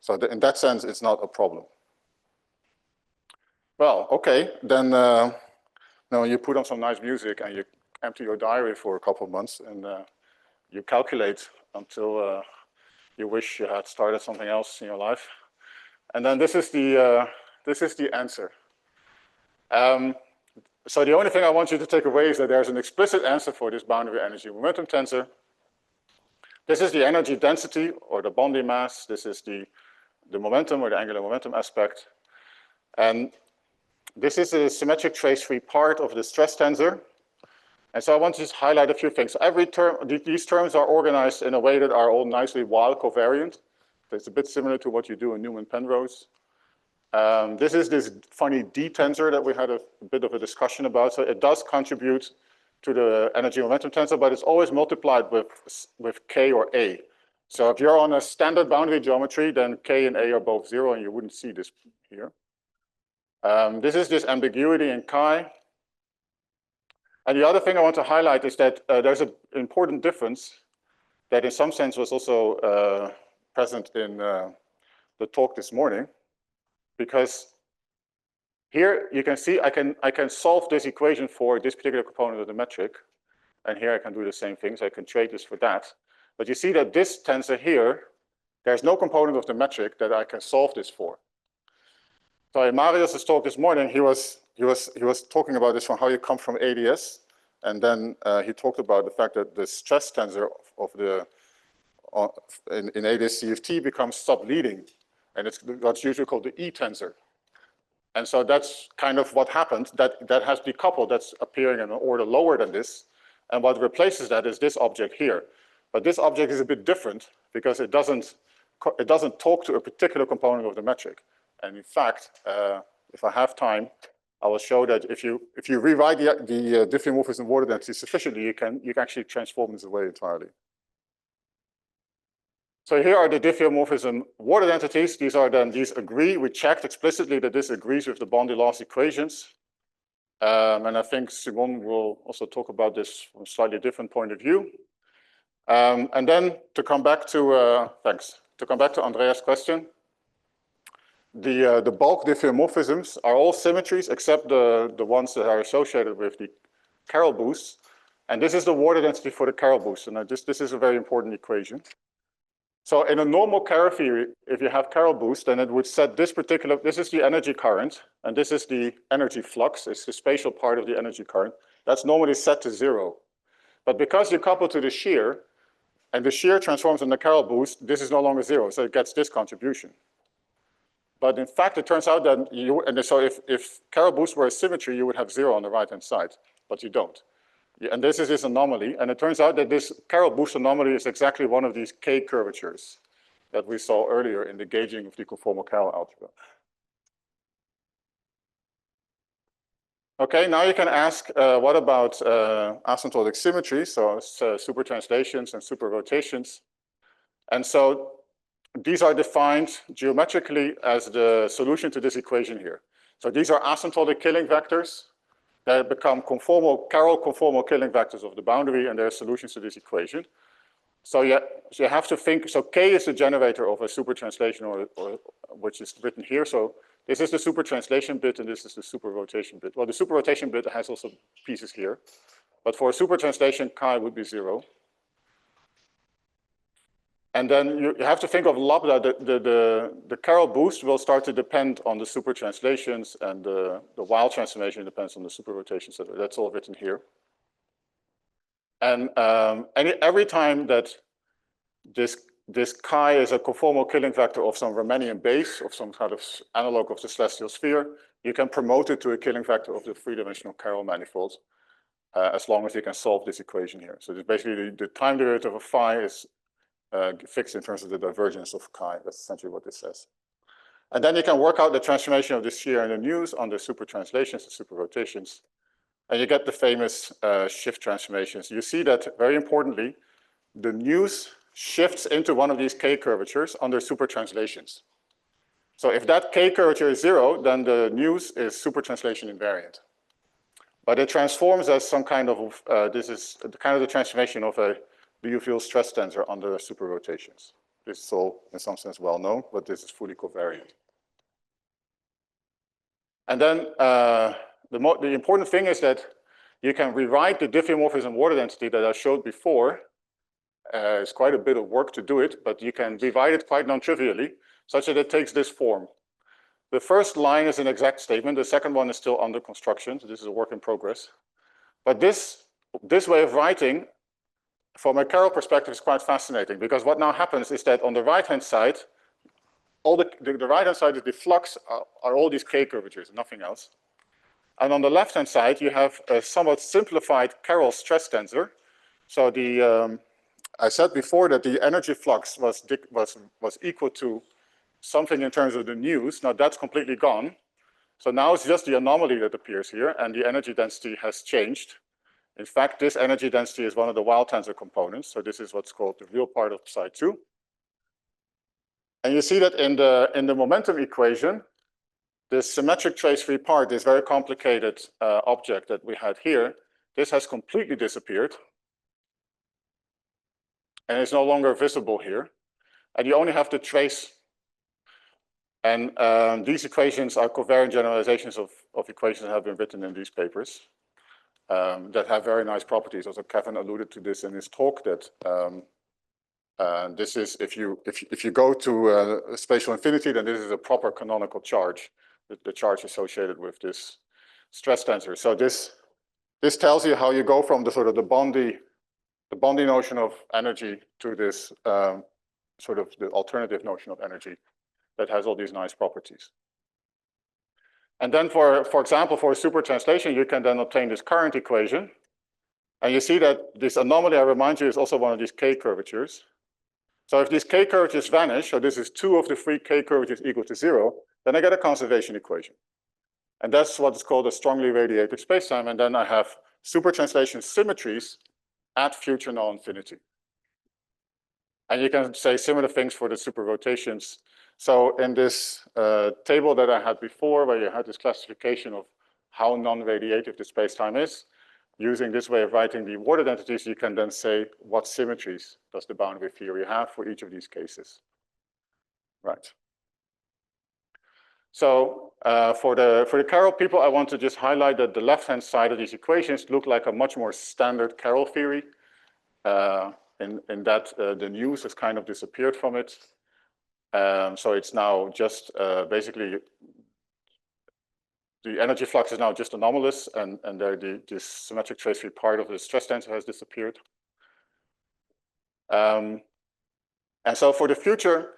So in that sense, it's not a problem. Well, okay, then now you put on some nice music and you empty your diary for a couple of months, and you calculate until you wish you had started something else in your life. And then this is the answer. So the only thing I want you to take away is that there's an explicit answer for this boundary energy momentum tensor. This is the energy density or the Bondi mass. This is the momentum or the angular momentum aspect. And this is a symmetric trace-free part of the stress tensor. And so I want to just highlight a few things. Every term, these terms are organized in a way that are all nicely Weyl covariant. It's a bit similar to what you do in Newman-Penrose. This is this funny D tensor that we had a bit of a discussion about. So it does contribute to the energy momentum tensor, but it's always multiplied with K or A. So if you're on a standard boundary geometry, then K and A are both zero, and you wouldn't see this here. This is this ambiguity in chi. And the other thing I want to highlight is that there's an important difference that in some sense was also present in the talk this morning, because here you can see I can solve this equation for this particular component of the metric, and here I can do the same thing, so I can trade this for that. But you see that this tensor here, there's no component of the metric that I can solve this for. So in Marius's talk this morning, he was talking about this from how you come from ADS, and then he talked about the fact that the stress tensor of the in ADS CFT becomes subleading, and it's what's usually called the E tensor. And so that's kind of what happened. That has decoupled. That's appearing in an order lower than this, and what replaces that is this object here. But this object is a bit different because it doesn't talk to a particular component of the metric. And in fact, if I have time, I will show that if you rewrite the diffeomorphism water density sufficiently, you can actually transform this away entirely. So here are the diffeomorphism water densities. These agree. We checked explicitly that this agrees with the Bondi loss equations. And I think Simon will also talk about this from a slightly different point of view. And then to come back to, to come back to Andreas' question, the bulk diffeomorphisms are all symmetries except the ones that are associated with the Carroll boosts. And this is the water density for the Carroll boost. And this is a very important equation. So in a normal Carroll theory, if you have Carroll boost, then it would set this particular, this is the energy current, and this is the energy flux. It's the spatial part of the energy current. That's normally set to 0. But because you couple to the shear, and the shear transforms in the Carroll boost, this is no longer 0, so it gets this contribution. But in fact, it turns out that so if Carroll boost were a symmetry, you would have 0 on the right-hand side, but you don't. And this is this anomaly, and it turns out that this Carroll boost anomaly is exactly one of these K curvatures that we saw earlier in the gauging of the conformal Carroll algebra. Okay, now you can ask, what about asymptotic symmetry, so super translations and super rotations. And so these are defined geometrically as the solution to this equation here. So these are asymptotic killing vectors that become Carroll conformal killing vectors of the boundary, and they're solutions to this equation. So you have to think, so K is the generator of a super translation, or which is written here. So this is the super translation bit, and this is the super rotation bit. Well, the super rotation bit has also pieces here, but for a super translation, chi would be 0. And then you have to think of lambda, the Carroll boost will start to depend on the super translations, and the Weil transformation depends on the super rotations. So that's all written here. And every time that this chi is a conformal killing vector of some Riemannian base, of some kind of analog of the celestial sphere, you can promote it to a killing vector of the three-dimensional Carroll manifold, as long as you can solve this equation here. So basically the time derivative of phi is fixed in terms of the divergence of chi. That's essentially what this says. And then you can work out the transformation of the shear and the news on the super translations and super rotations. And you get the famous shift transformations. You see that, very importantly, the news shifts into one of these K curvatures under super translations. So if that K curvature is 0, then the news is super translation invariant. But it transforms as some kind of, this is kind of the transformation of a Liouville stress tensor under super rotations. This is all, in some sense, well known, but this is fully covariant. And then the important thing is that you can rewrite the diffeomorphism water density that I showed before. It's quite a bit of work to do it, but you can divide it quite non-trivially, such that it takes this form. The first line is an exact statement. The second one is still under construction, so this is a work in progress. But this way of writing, from a Carroll perspective, is quite fascinating, because what now happens is that on the right-hand side, all the right-hand side of the flux are all these K curvatures, nothing else. And on the left-hand side, you have a somewhat simplified Carroll stress tensor. So I said before that the energy flux was equal to something in terms of the news. Now that's completely gone. So now it's just the anomaly that appears here, and the energy density has changed. In fact, this energy density is one of the Weil tensor components. So this is what's called the real part of psi 2. And you see that in the momentum equation, this symmetric trace-free part, this very complicated object that we had here, this has completely disappeared. And it's no longer visible here. And you only have to trace. And these equations are covariant generalizations of equations that have been written in these papers that have very nice properties. Also, Kevin alluded to this in his talk, that this is, if you go to spatial infinity, then this is a proper canonical charge, the charge associated with this stress tensor. So this tells you how you go from the sort of the Bondi notion of energy to this sort of the alternative notion of energy that has all these nice properties. And then for example, for a super translation, you can then obtain this current equation. And you see that this anomaly, I remind you, is also one of these K curvatures. So if these K curvatures vanish, so this is 2 of the 3 K curvatures equal to 0, then I get a conservation equation. And that's what is called a strongly radiated spacetime. And then I have super translation symmetries at future null infinity. And you can say similar things for the super rotations. So in this table that I had before, where you had this classification of how non-radiative the spacetime is. Using this way of writing the word identities, you can then say what symmetries does the boundary theory have for each of these cases. Right. So for the Carroll people, I want to just highlight that the left-hand side of these equations look like a much more standard Carroll theory. In that the news has kind of disappeared from it. So it's now just basically the energy flux is now just anomalous, and this symmetric trace-free part of the stress tensor has disappeared. And so for the future,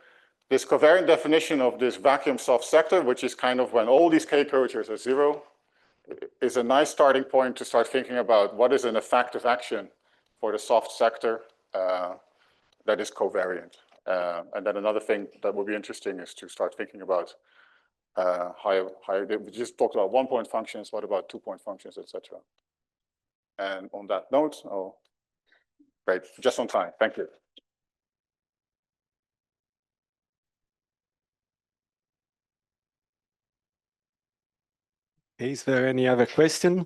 this covariant definition of this vacuum soft sector, which is kind of when all these K curvatures are zero, is a nice starting point to start thinking about what is an effective action for the soft sector that is covariant. And then another thing that would be interesting is to start thinking about higher, we just talked about 1-point functions, what about 2-point functions, etc. And on that note, oh, great, just on time, thank you. Is there any other question?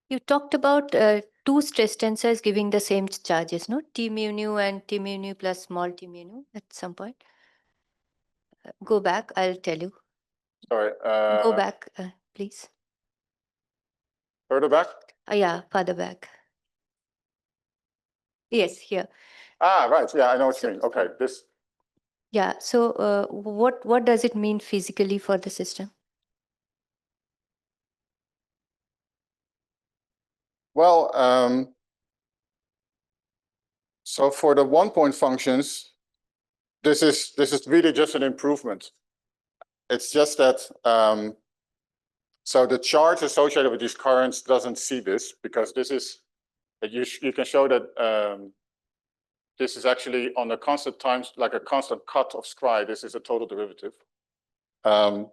You talked about two stress tensors giving the same charges, no? T mu nu and T mu nu plus small t mu nu at some point. Go back, I'll tell you. Sorry. Go back, please. Further back? Yeah, further back. Yes, here. Ah, right. Yeah, I know what you mean. Okay, this. Yeah. So, what does it mean physically for the system? Well, so for the 1-point functions, this is really just an improvement. It's just that so the charge associated with these currents doesn't see this, because this is you can show that this is actually on a constant times, like a constant cut of Scri. This is a total derivative, and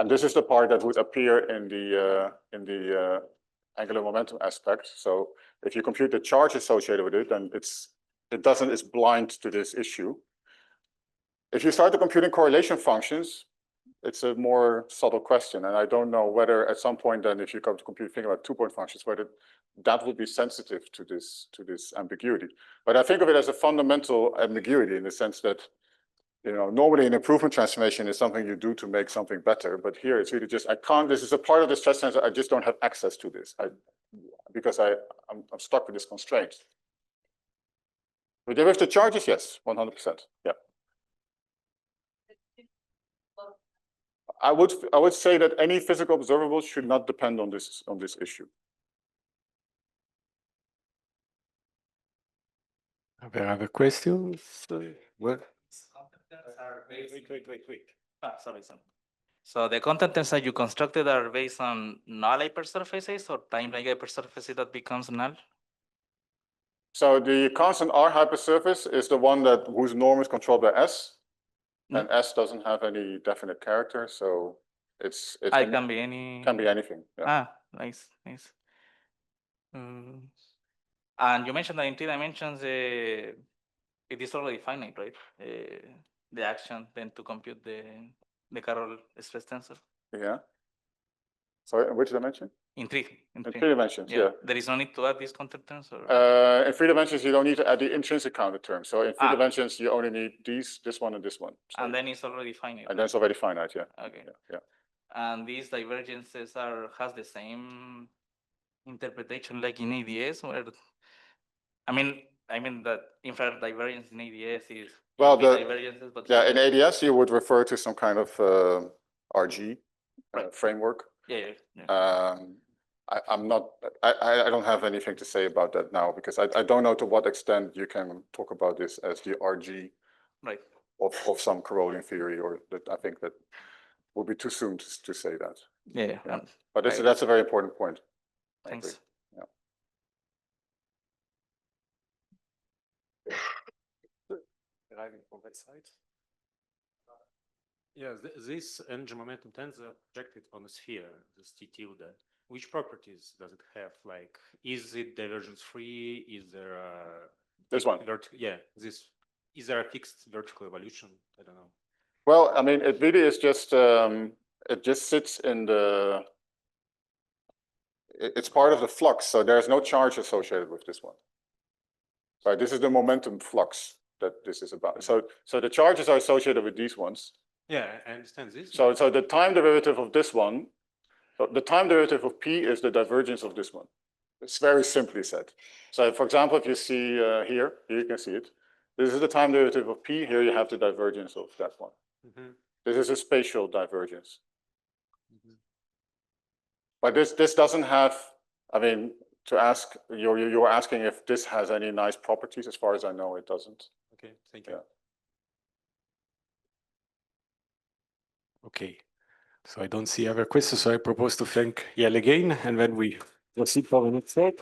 this is the part that would appear in the angular momentum aspect. So if you compute the charge associated with it, then it's blind to this issue. If you start computing correlation functions, it's a more subtle question, and I don't know whether at some point then, if you come to compute thinking about 2-point functions, whether that would be sensitive to this ambiguity. But I think of it as a fundamental ambiguity in the sense that, you know, normally an improvement transformation is something you do to make something better, but here it's really just this is a part of the stress tensor. I just don't have access to this because I'm stuck with this constraint. With the charges, yes, 100%. Yeah. I would say that any physical observable should not depend on this issue. Are there other questions? What? Wait. Sorry. So the content tensor you constructed are based on null hypersurfaces or time-like hypersurfaces that becomes null? So the constant R hypersurface is the one whose norm is controlled by S, and S doesn't have any definite character, so it can be any. Can be anything. Yeah. Ah, nice. And you mentioned that in 3 dimensions, it is already finite, right? The action then to compute the Carroll stress tensor. Yeah. Sorry, which dimension? In 3 dimensions, yeah. There is no need to add these content terms? Or? In 3 dimensions, you don't need to add the intrinsic counter term. So in 3 dimensions, you only need this one and this one. So and then it's already finite. And then it's already finite, yeah. Okay. Yeah. And these divergences has the same interpretation like in ADS, where I mean that infrared divergence in ADS is divergences, but in ADS you would refer to some kind of RG framework. Yeah. I don't have anything to say about that now, because I don't know to what extent you can talk about this as the RG of some Carolian theory, or that I think that would be too soon to say that. Yeah. But that's a very important point. Thanks. Arriving from that side. Yeah, this energy momentum tensor projected on a sphere, this T tilde. Which properties does it have? Like, is it divergence free? Is there this one? Yeah, this. Is there a fixed vertical evolution? I don't know. Well, I mean, it really is just, it just sits in the, it's part of the flux, so there's no charge associated with this one. Right, this is the momentum flux that this is about. So the charges are associated with these ones. Yeah, I understand this. So the time derivative of this one, so the time derivative of P is the divergence of this one. It's very simply said. So for example, if you see here you can see it. This is the time derivative of P. Here you have the divergence of that one. This is a spatial divergence. But this doesn't have, I mean, to ask, you're asking if this has any nice properties. As far as I know, it doesn't. Okay, thank you. Yeah. Okay, so I don't see other questions, so I propose to thank Jelle again, and then we proceed for the next slide.